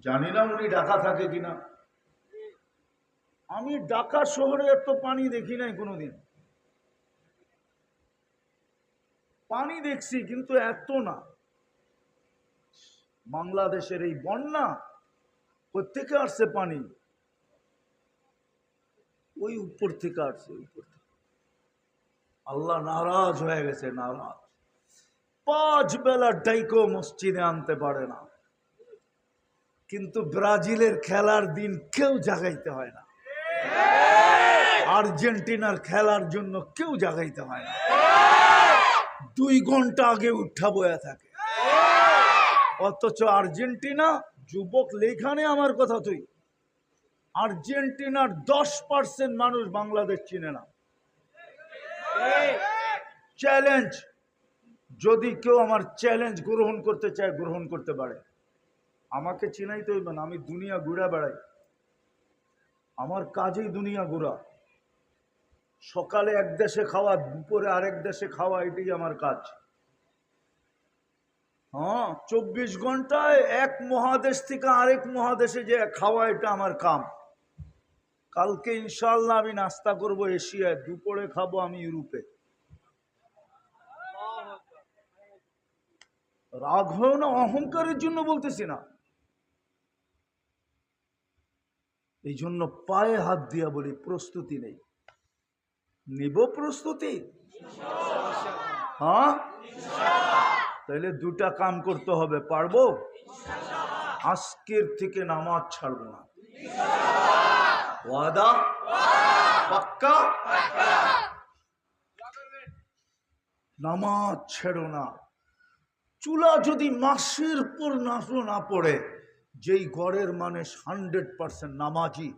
জানি না উনি ঢাকা থাকে কিনা। আমি ঢাকা শহরে এত পানি দেখি নাই কোনোদিন। পানি দেখছি কিন্তু এত না। বাংলাদেশের এই বন্যা কোত্থেকে আসছে? পানি ওই উপর থেকে আসছে, উপর থেকে। আল্লাহ নারাজ হয়ে গেছে, নারাজ। 5 বেলা ডাইকো মসজিদে আনতে পারে না। কিন্তু ব্রাজিলের খেলার দিন কেউ জাগাইতে হয় না, আর্জেন্টিনার খেলার জন্য কেউ জাগাইতে হয় না, 2 ঘন্টা আগে উঠা বয়া থাকে। অথচ আর্জেন্টিনা যুবক লেখানে আমার কথা, তুই আর্জেন্টিনার 10% মানুষ বাংলাদেশ চিনে না। চ্যালেঞ্জ, যদি কেউ আমার চ্যালেঞ্জ গ্রহণ করতে চায় গ্রহণ করতে পারে। আমাকে চিনাইতে হইবে না, আমি দুনিয়া ঘুরা বেড়াই, আমার কাজেই দুনিয়া ঘোরা। সকালে এক দেশে খাওয়া, দুপুরে আরেক দেশে খাওয়া, এটাই আমার কাজ। হ্যাঁ, 24 ঘন্টায় এক মহাদেশ থেকে আরেক মহাদেশে যে খাওয়া, এটা আমার কাম। কালকে ইনশাআল্লাহ আমি নাস্তা করব এশিয়ায়, দুপুরে খাবো আমি ইউরোপে। রাগ হয় না, অহংকারের জন্য বলতেছি না, এই জন্য পায়ে হাত দিয়া বলি প্রস্তুতি নেই। নিব প্রস্তুতি? হ্যাঁ, তাহলে 2টা কাম করতে হবে, পারবো? আজকের থেকে নামাজ ছাড়বো না। ওয়াদা? পাক্কা? নামাজ ছেড়ো না। চুলা যদি মাসের পর নাচলো না পড়ে, যেই ঘরের মানুষ 100% নামাজি,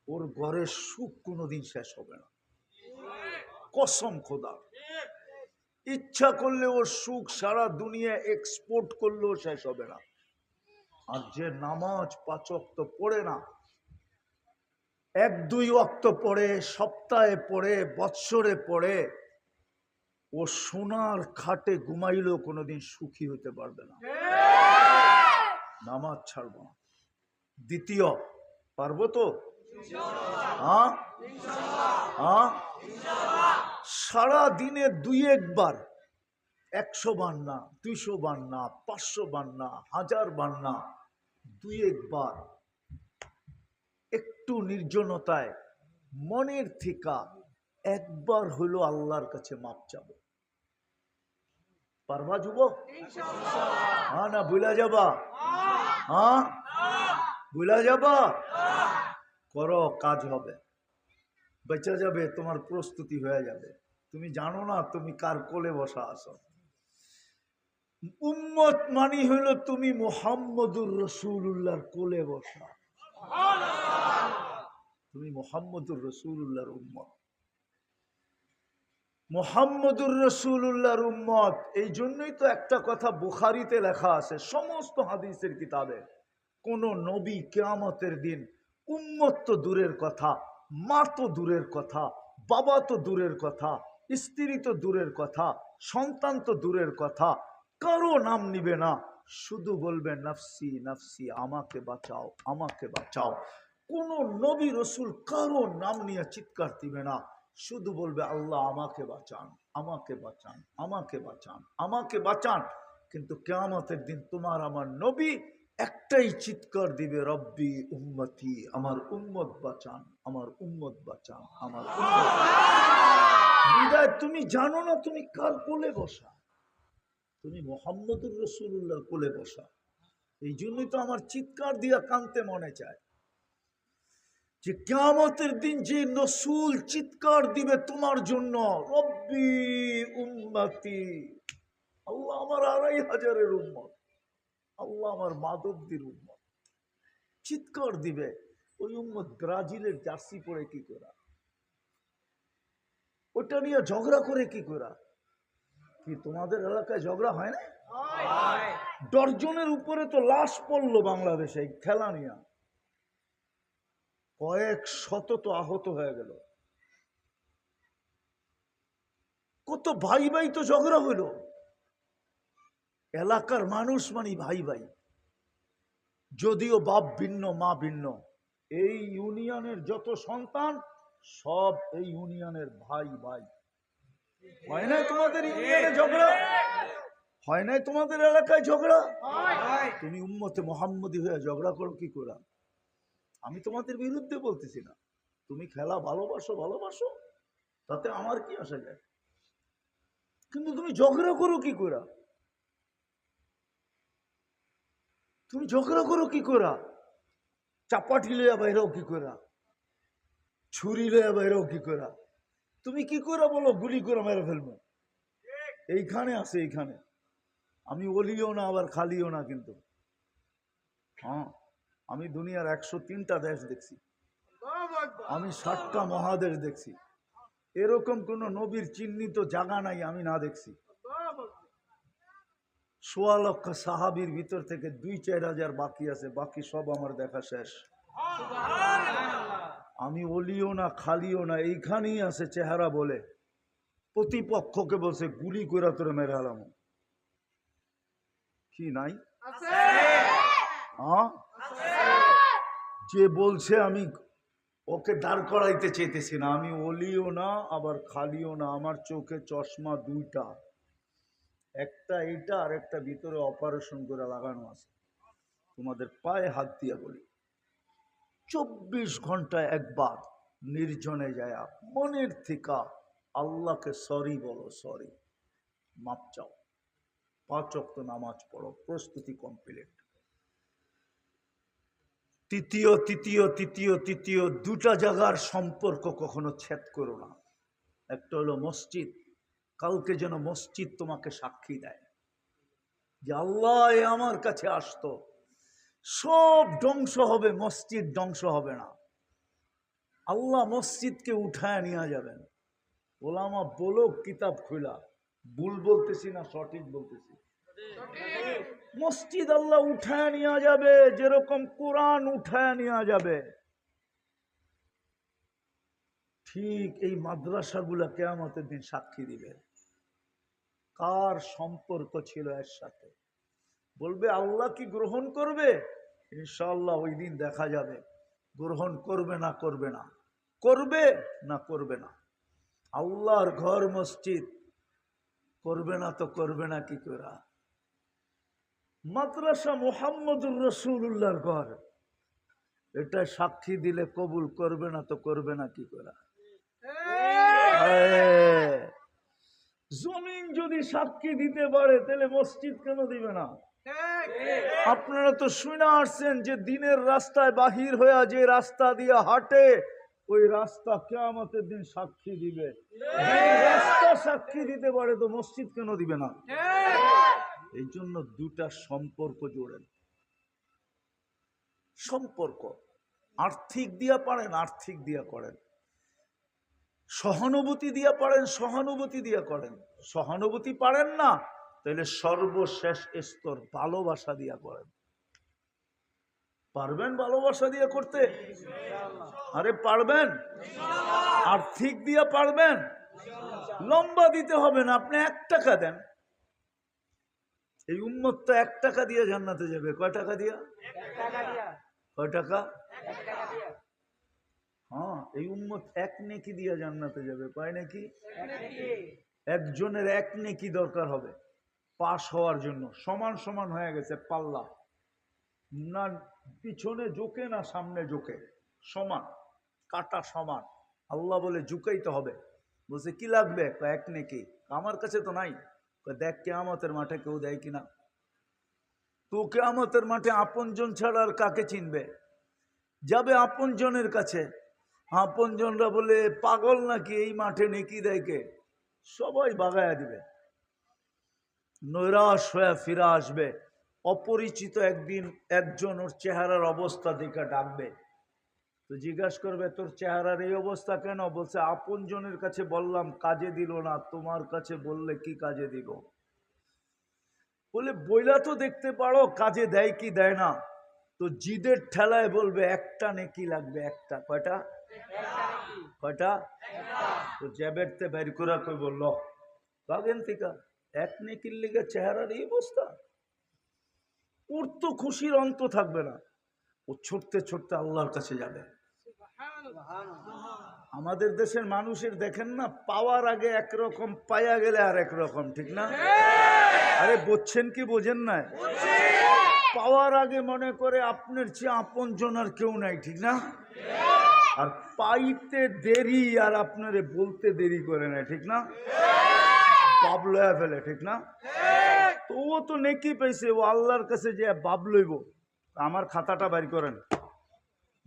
ওর ঘরের সুখ কোনোদিন শেষ হবে না, কসম খোদা। ইচ্ছা করলে ওর সুখ সারা দুনিয়া এক্সপোর্ট করলেও শেষ হবে না। আর যে নামাজ 5 ওয়াক্ত পড়ে না, 1-2 ওয়াক্ত পড়ে, সপ্তাহে পড়ে, বৎসরে পড়ে, ও সোনার খাটে ঘুমাইলেও কোনোদিন সুখী হতে পারবে না। নামাজ ছাড়ব না। দ্বিতীয়, পারবো তো? হ্যাঁ, সারা দিনে 2-1 বার, 100 বার না, 200 বার না, 500 বার না, 1000 বার না, 2-1 বার একটু নির্জনতায় মনের থেকে একবার হলো আল্লাহর কাছে মাপ চাবো। পারবা যুবক? হ্যাঁ না ভুলা যাবা? হ্যাঁ, ভুলা যাবা? করো, কাজ হবে, বেঁচে যাবে, তোমার প্রস্তুতি হয়ে যাবে। তুমি জানো না তুমি কার কোলে বসা আছো। উম্মত মানি হইল তুমি মুহাম্মদুর রাসূলুল্লাহর কোলে বসা, তুমি মুহাম্মদুর রাসূলুল্লাহর উম্মত, মুহাম্মদুর রাসূলুল্লাহর উম্মত। এই জন্যই তো একটা কথা বুখারীতে লেখা আছে, সমস্ত হাদিসের কিতাবে, কোন নবী কিয়ামতের দিন, উম্মত তো দূরের কথা, মা তো দূরের কথা, বাবা তো দূরের কথা, স্ত্রী তো দূরের কথা, সন্তান তো দূরের কথা, কারো নাম নিবে না, শুধু বলবে নফসি নফসি, আমাকে বাঁচাও, আমাকে বাঁচাও। কোন নবী রসুল কারো নাম নিয়ে চিৎকার দিবে না, শুধু বলবে আল্লাহ আমাকে বাঁচান, আমাকে বাঁচান, আমাকে বাঁচান, আমাকে বাঁচান। কিন্তু কিয়ামতের দিন তোমার আমার নবী একটাই চিৎকার দিবে, রব্বি উম্মতি, আমার উম্মত বাঁচান, আমার উম্মত বাঁচান, আমার উম্মত। বিদায় তুমি জানো না তুমি কার কোলে বসা, তুমি মুহাম্মদুর রাসূলুল্লাহর কোলে বসা। এই জন্যই তো আমার চিৎকার দিয়া কানতে মনে চায় যে কিয়ামতের দিন যে রাসূল চিৎকার দিবে তোমার জন্য, রব্বি উম্মতি, আল্লাহ আমার 2500-এর উম্মত, আল্লাহ আমার মাধবদের উম্মত, চিৎকার দিবে। ওই উম্মত ব্রাজিলের জার্সি পরে কি করা, ওটা নিয়ে ঝগড়া করে কি করা? কি তোমাদের এলাকায় ঝগড়া হয় না? ডজনের উপরে তো লাশ পড়লো বাংলাদেশে এই খেলা নিয়ে, কয়েক শত তো আহত হয়ে গেল, কত ভাই ভাই তো ঝগড়া হইল। এলাকার মানুষ মানে ভাই ভাই, যদিও বাপ ভিন্ন মা ভিন্ন, এই ইউনিয়নের যত সন্তান সব এই ইউনিয়নের ভাই ভাই। হয় নাই তোমাদের ইউনিয়নে ঝগড়া? হয় নাই তোমাদের এলাকায় ঝগড়া? তুমি উম্মতে মুহাম্মদী হয়ে ঝগড়া করো কি করে? আমি তোমাদের বিরুদ্ধে বলতেছি না, তুমি খেলা ভালোবাসো, ভালোবাসো, তাতে আমার কি আসা যায়, কিন্তু তুমি ঝগড়া করো কি করে? তুমি ঝগড়া করো কি করে? চাপাটি লইয়া বাইরেও কি করা, ছুরি লইয়া বাইরেও কি করা, তুমি কি করে বলো গুলি করে মেরে ফেলবো? এইখানে আছে, এইখানে। আমি ওলিও না আবার খালিও না, কিন্তু হ্যাঁ, আমি দুনিয়ার 103টা দেশ দেখছি, আমি 7টা মহাদেশ দেখছি। এরকম কোন নবীর চিহ্নিত জায়গা নাই আমি না দেখছি। 1.25 লক্ষ সাহাবীর ভিতর থেকে 2-4 হাজার বাকি আছে, বাকি সব আমার দেখা শেষ। আমি ওলিও না খালিও না, এইখানেই আছে চেহারা বলে। প্রতিপক্ষকে বলছে গুলি করে তোরে মেরে হালাম, কি নাই? হ্যাঁ, যে বলছে আমি ওকে দাঁড় করাইতে চেয়েছি না। আমি ওলিও না আবার খালিও না, আমার চোখে চশমা 2টা, একটা এইটা আর একটা ভিতরে অপারেশন করে লাগানো আছে। তোমাদের পায়ে হাত দিয়া বলি, 24 ঘন্টায় একবার নির্জনে যায় মনের থেকে আল্লাহকে সরি বলো, সরি, মাপ চাও, 5 ওয়াক্ত নামাজ পড়ো, প্রস্তুতি কমপ্লিট। তৃতীয় 2টা জায়গার সম্পর্ক কখনো ছেদ করো না। একটা হলো মসজিদ, কালকে যেন মসজিদ তোমাকে সাক্ষী দেয় যে আল্লাহ আমার কাছে আসতো। সব ধ্বংস হবে, মসজিদ ধ্বংস হবে না। আল্লাহ মসজিদকে উঠায় নিয়ে যাবেন। ওলামা বলো কিতাব খোলা, ভুল বলতেছি না সঠিক বলতেছি? মসজিদ আল্লাহ উঠায় নিয়ে যাবে, যেরকম কোরআন উঠায় নিয়ে যাবে। ঠিক এই মাদ্রাসাগুলা কিয়ামতের দিন সাক্ষী দিবে কার সম্পর্ক ছিল এর সাথে। বলবে আল্লাহ কি গ্রহণ করবে? ইনশাআল্লাহ ওই দিন দেখা যাবে গ্রহণ করবে না করবে না, করবে না করবে না। আল্লাহর ঘর মসজিদ করবে না তো করবে না কি করে? মাদ্রাসা মুহাম্মদুর রাসূলুল্লাহর ঘর, এটা সাক্ষী দিলে কবুল করবে না তো করবে না কি করে? জমিন যদি সাক্ষী দিতে পারে তাহলে মসজিদ কেন দিবে না? আপনারা তো শুনে আসছেন যে দিনের রাস্তায় বাহির হয়ে যে রাস্তা দিয়ে হাঁটে ওই রাস্তা কিয়ামতের দিন সাক্ষী দিবে। রাস্তা সাক্ষী দিতে পারে তো মসজিদ কেন দিবে না? এই জন্য 2টা সম্পর্ক জোড়েন। সম্পর্ক আর্থিক দিয়া পারেন, আর্থিক দিয়া করেন। সহানুভূতি দিয়া পারেন, সহানুভূতি দিয়া করেন। সহানুভূতি পারেন না, তাহলে সর্বশেষ স্তর ভালোবাসা দিয়া করেন। পারবেন ভালোবাসা দিয়া করতে? আরে পারবেন? আর্থিক দিয়া পারবেন? লম্বা দিতে হবে না, আপনি 1 টাকা দেন। এই উম্মত তো 1 টাকা দিয়ে জান্নাতে যাবে। কয় টাকা দিয়া? কয় টাকা? হ্যাঁ, এই উম্মত 1 নেকি দিয়া জান্নাতে যাবে। কয় নেকি? একজনের 1 নেকি দরকার হবে পাস হওয়ার জন্য। সমান সমান হয়ে গেছে পাল্লা, না পিছনে ঝুঁকে না সামনে ঝুঁকে, সমান, কাটা সমান। আল্লাহ বলে ঝুঁকাইতে হবে। বলছে কি লাগবে? 1 নেকি। আমার কাছে তো নাই। দেখ কিয়ামতের মাঠে কেউ দেয় কিনা। তো কিয়ামতের মাঠে আপনজন ছাড়া আর কাকে চিনবে? যাবে আপনজনের কাছে, আপনজনরা বলে পাগল নাকি, এই মাঠে নেকি দেয় কে? সবাই বাগায়া দিবে, নৈরাশ হয়ে ফিরে আসবে। অপরিচিত একদিন একজন ওর চেহারার অবস্থা দেখে ডাকবে, তো জিজ্ঞাসা করবে তোর চেহারার এই অবস্থা কেন? বলছে আপনজনের কাছে বললাম কাজে দিল না, তোমার কাছে বললে কি কাজে দিব? বলে বইলা তো দেখতে পারো কাজে দেয় কি দেয় না। তো জিদের ঠেলায় বলবে 1টা নেকি লাগবে। 1টা। কয়টা? কয়টা? তো জ্যাবেরতে বের করে কই বলল লাগেন থেকে 1 নেকির লিগে চেহারার এই অবস্থা। ওর তো খুশির অন্ত থাকবে না, ও ছুটতে ছুটতে আল্লাহর কাছে যাবে। আমাদের দেশের মানুষের দেখেন না, পাওয়ার আগে একরকম, পায়া গেলে আর একরকম, ঠিক না? আরে বুঝছেন কি বোঝেন না? পাওয়ার আগে মনে করে আপনার চেয়ে আপনজন আর কেউ নাই, ঠিক না? আর পাইতে দেরি আর আপনারে বলতে দেরি করে না, ঠিক না? বাপ লয়া ফেলে, ঠিক না? তো ও তো নেকি পেয়েছে, ও আল্লাহর কাছে যে বাপ লইব। আমার খাতাটা বের করেন,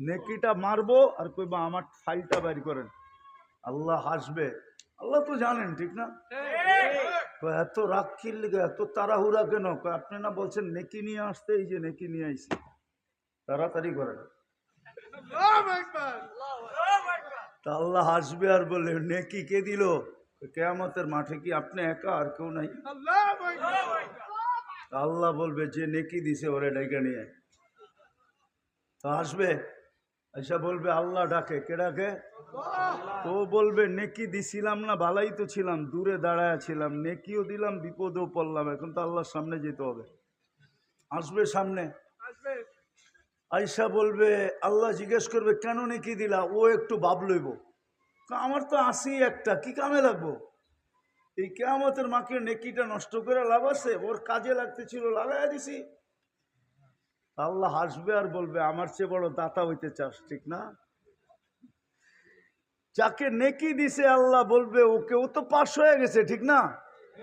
নেকিটা মারবো আর কইবা আমার ফাইলটা বের করেন। আল্লাহ হাসবে। আল্লাহ তো জানেন, ঠিক না? এত রাগ কি লেগে, এত তাড়াহুড়া কেন? আপনি না বলছেন নেকি নিয়ে আসতে, এই যে নেকি নিয়ে আইছি, তাড়াতাড়ি করেন। তা আল্লাহ হাসবে আর বলে নেকি কে দিল? কিয়ামতের মাঠে কি আপনি একা, আর কেউ নাই? আল্লাহ বলবে যে নেকি দিছে ওরে ডাইকা নিয়ে। তো আসবে, আচ্ছা বলবে আল্লাহ ডাকে, কে ডাকে? তো বলবে নেকি দিছিলাম না, ভালাই তো ছিলাম, দূরে দাঁড়ায় ছিলাম, নেকিও দিলাম, বিপদেও পড়লাম, এখন তো আল্লাহর সামনে যেতে হবে। আসবে সামনে, আইসা বলবে, আল্লাহ জিজ্ঞেস করবে কেন নেকি দিলা? ও একটু ভাব লইব, আমার তো আসি একটা, কি কামে লাগবো? এই কিয়ামতের মাকে নেকিটা নষ্ট করে লাভ আছে? ওর কাজে লাগতে ছিল, লাগাইয়া দিছি। আল্লাহ হাসবে আর বলবে আমার চেয়ে বড় দাতা হইতে চাস, ঠিক না? যাকে নেকি দিছে আল্লাহ বলবে ওকে, ও তো পাশ হয়ে গেছে, ঠিক না?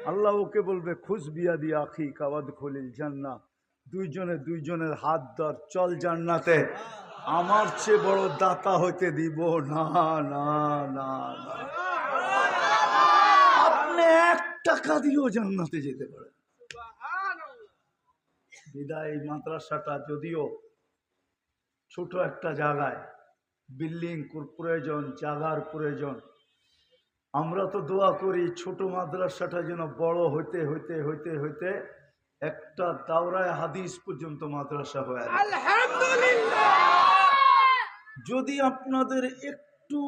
আল্লাহ ওকে বলবে খুশ বিয়া দিয়া আখি কাওয়াদ খলিল জান্নাত, দুইজনে দুইজনের হাত ধর, চল জান্নাতে, আমার চেয়ে বড় দাতা হইতে দিব না। না না না, আপনি 1 টাকা দিয়েও জান্নাতে যেতে পারেন। বিদায় মাদ্রাসাটা যদিও ছোট একটা জায়গায়, বিল্ডিং প্রয়োজন, জায়গার প্রয়োজন, আমরা তো দোয়া করি ছোট মাদ্রাসাটা যেন বড় হইতে হইতে হইতে হইতে একটা দাওরায়ে হাদিস পর্যন্ত মাদ্রাসা হয়ে যায়। আলহামদুলিল্লাহ। যদি আপনাদের একটু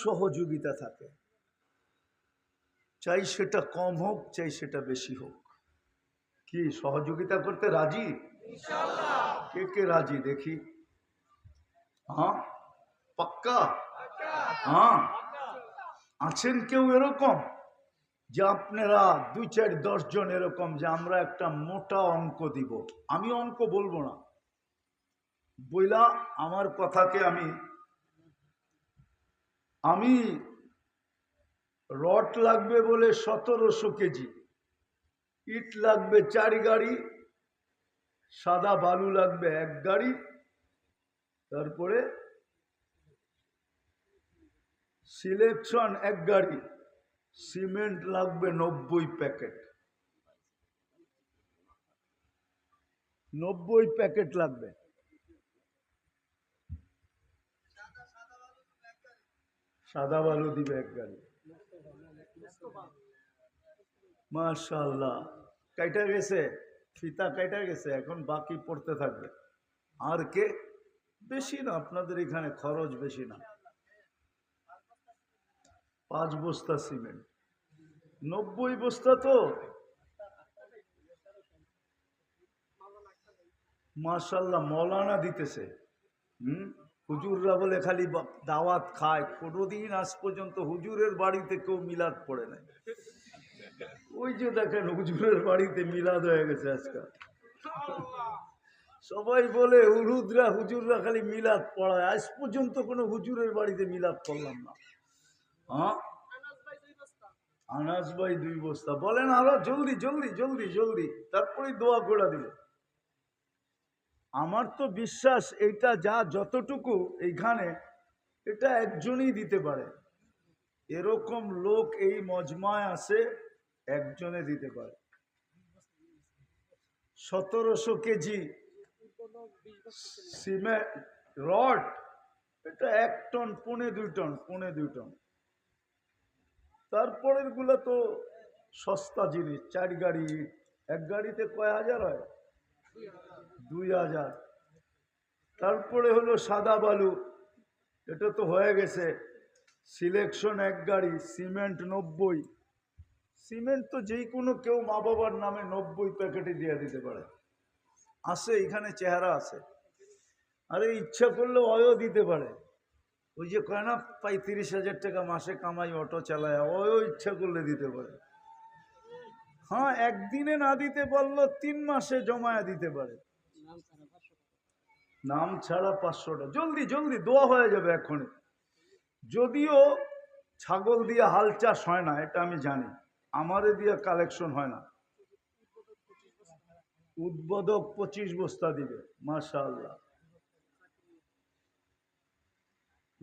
সহযোগিতা থাকে, চাই সেটা কম হোক, চাই সেটা বেশি হোক, কি সহযোগিতা করতে রাজি? ইনশাআল্লাহ। কে কে রাজি দেখি? হ্যাঁ, পাক্কা? হ্যাঁ, আছেন কেউ এরকম যে আপনারা 2, 4, 10 জন এরকম যে আমরা একটা মোটা অঙ্ক দিব? আমি অঙ্ক বলবো না, বইলা আমার কথাকে আমি রড লাগবে বলে 1700 কেজি, ইট লাগবে 4 গাড়ি, সাদা বালু লাগবে 1 গাড়ি, তারপরে সিলেকশন 1 গাড়ি, সিমেন্ট লাগবে 90 প্যাকেট, 90 প্যাকেট লাগবে। সাদা বালু দিবে 1 গাড়ি। মাশাআল্লাহ, কাইটা গেছে, ফিতা কাইটা গেছে, এখন বাকি পড়তে থাকবে। আর কে? বেশি না, আপনাদের এখানে খরচ বেশি না, 5 বস্তা সিমেন্ট, 90 বস্তা। তো মাশাআল্লাহ, মৌলানা দিতেছে। হুজুররা বলে খালি দাওয়াত খায়, কোনোদিন আজ পর্যন্ত হুজুরের বাড়িতে কেউ মিলাদ পড়ে নাই। ওই যে দেখেন হুজুরের বাড়িতে মিলাদ হয়ে গেছে আজকাল। সবাই বলে হুজুররা খালি মিলাদ পড়ায়, আজ পর্যন্ত কোনো হুজুরের বাড়িতে মিলাদ পড়লাম না। হ্যাঁ, আনাস ভাই 2 বস্তা বলেন, আরো জলদি জলদি জলদি জলদি, তারপরে দোয়া করে দিল। আমার তো বিশ্বাস এইটা যা যতটুকু এইখানে, এটা একজনই দিতে পারে, এরকম লোক এই মজমায় আছে, একজনে দিতে পারে। 1700 কেজি সিমেন্ট রড, এটা 1 টন, 1.25 টন, 1.25 টন। তারপরের গুলা তো সস্তা জিনিস, 4 গাড়ি, 1 গাড়িতে কয় হাজার হয়? 2000। তারপরে হলো সাদা বালু, এটা তো হয়ে গেছে। সিলেকশন 1 গাড়ি, সিমেন্ট 90। সিমেন্ট তো যেই কোনো কেউ মা বাবার নামে 90 প্যাকেটে দিয়ে দিতে পারে, আছে এখানে, চেহারা আছে। আরে ইচ্ছা করলে অয়ও দিতে পারে, ওই যে কয় না 35,000 টাকা মাসে কামাই, অটো চালায়, অয়ও ইচ্ছা করলে দিতে পারে। হ্যাঁ, একদিনে না দিতে পারলো 3 মাসে জমায়া দিতে পারে। নাম ছাড়া 500 টাকা, জলদি জলদি দোয়া হয়ে যাবে এখনই। যদিও ছাগল দিয়ে হাল চাষ হয় না, এটা আমি জানি, আমারে দিয়ে কালেকশন হয় না। উদ্বোধক 25 বস্তা দিবে, মাশাআল্লাহ।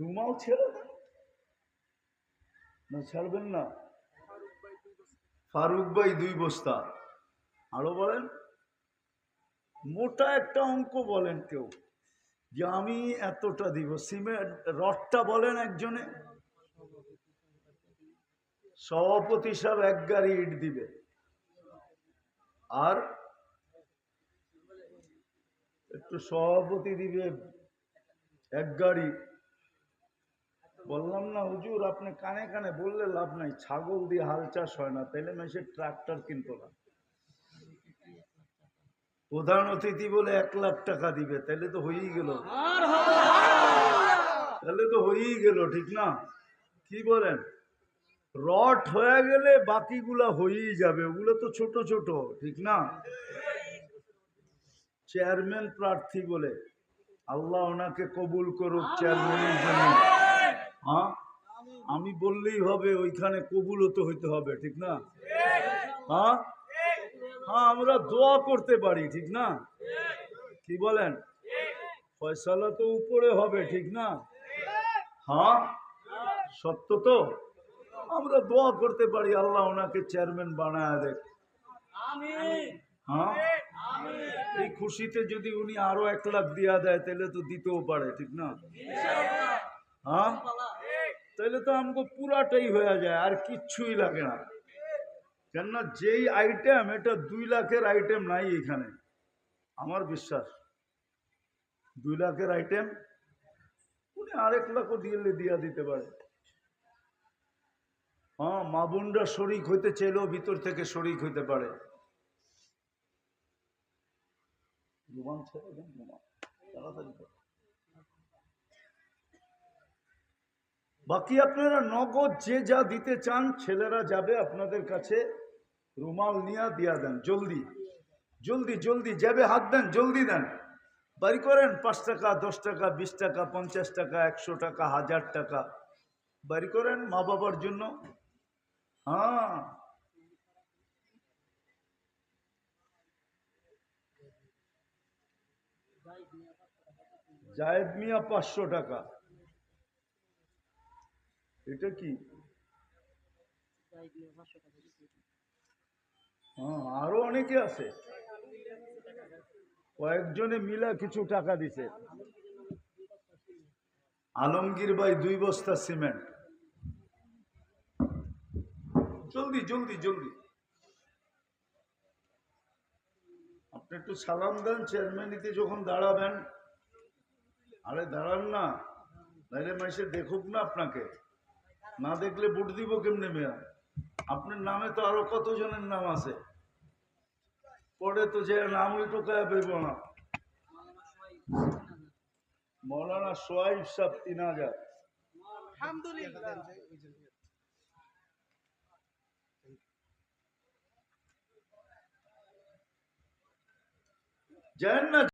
রুমাল ছেড়ে দেন না, ছাড়বেন না? ফারুক ভাই 2 বস্তা। আরো বলেন, মোটা একটা অঙ্ক বলেন কেউ, যে আমি এতটা দিব। সিমেন্ট রডটা বলেন একজনে। সভাপতি সাহেব 1 গাড়ি ইট দিবে, আর একটু সভাপতি দিবে 1 গাড়ি। বললাম না হুজুর, আপনি কানে কানে বললে লাভ নাই, ছাগল দিয়ে হাল চাষ হয় না, তাইলে মেসে ট্রাক্টর কিনতো না। প্রধান অতিথি বলে 1 লাখ টাকা দিবে, তাহলে তো হয়েই গেল, তাহলে তো হয়েই গেল, ঠিক না? কি বলেন? রড হয়ে গেলে বাকিগুলা হয়েই যাবে, ওগুলো তো ছোট ছোট, ঠিক না? চেয়ারম্যান প্রার্থী বলে, আল্লাহ ওনাকে কবুল করুক চেয়ারম্যানের জন্য। হ্যাঁ, আমি বললেই হবে, ওইখানে কবুল হইতে হবে, ঠিক না? হ্যাঁ হ্যাঁ, আমরা দোয়া করতে পারি, ঠিক না? কি বলেন? ফয়সালা তো উপরে হবে, ঠিক না? হ্যাঁ, সত্য তো। আমরা দোয়া করতে পারি, আল্লাহ ওনাকে চেয়ারম্যান বানায় দেখ। হ্যাঁ, এই খুশিতে যদি উনি আরো 1 লাখ দিয়া দেয়, তাহলে তো দিতেও পারে, ঠিক না? হ্যাঁ, তাহলে তো আমাকে পুরাটাই হয়ে যায়, আর কিচ্ছুই লাগে না। কেননা যেই আইটেম, এটা 2 লাখের আইটেম নাই এখানে, আমার বিশ্বাস। 2 লাখের আইটেম উনি 1 লাখও দিয়া দিতে পারে। হ্যাঁ, মা বোনরা শরিক হইতে চাইলেও ভিতর থেকে শরিক হইতে পারে। বাকি আপনারা নগদ যে যা দিতে চান, ছেলেরা যাবে আপনাদের কাছে, রুমাল নিয়ে দিয়া দেন। জলদি জলদি জলদি যাবে, হাত দেন, জলদি দেন, বাড়ি করেন। 5 টাকা, 10 টাকা, 20 টাকা, 50 টাকা, 100 টাকা, 1000 টাকা বাড়ি করেন মা বাবার জন্য। হ্যাঁ, জায়েদ মিয়া 500 টাকা। এটা কি? হ্যাঁ, আরো অনেকে আছে, কয়েকজনে মিলা কিছু টাকা দিছে। আলমগীর ভাই 2 বস্তা সিমেন্ট। জলদি জলদি জলদি, আপনি একটু সালাম দেন চেয়ারম্যানিতে যখন দাঁড়াবেন। আরে দাঁড়ান না, নাইলে মাইসে দেখুক না আপনাকে, না দেখলে ভোট দিব কেমনে মেয়া? আপনার নামে তো আরো কতজনের নাম আছে, পরে তো যে নাম ওই টোকায় পেব না। মৌলানা সোহাইব সাহেব 3000। জানেন না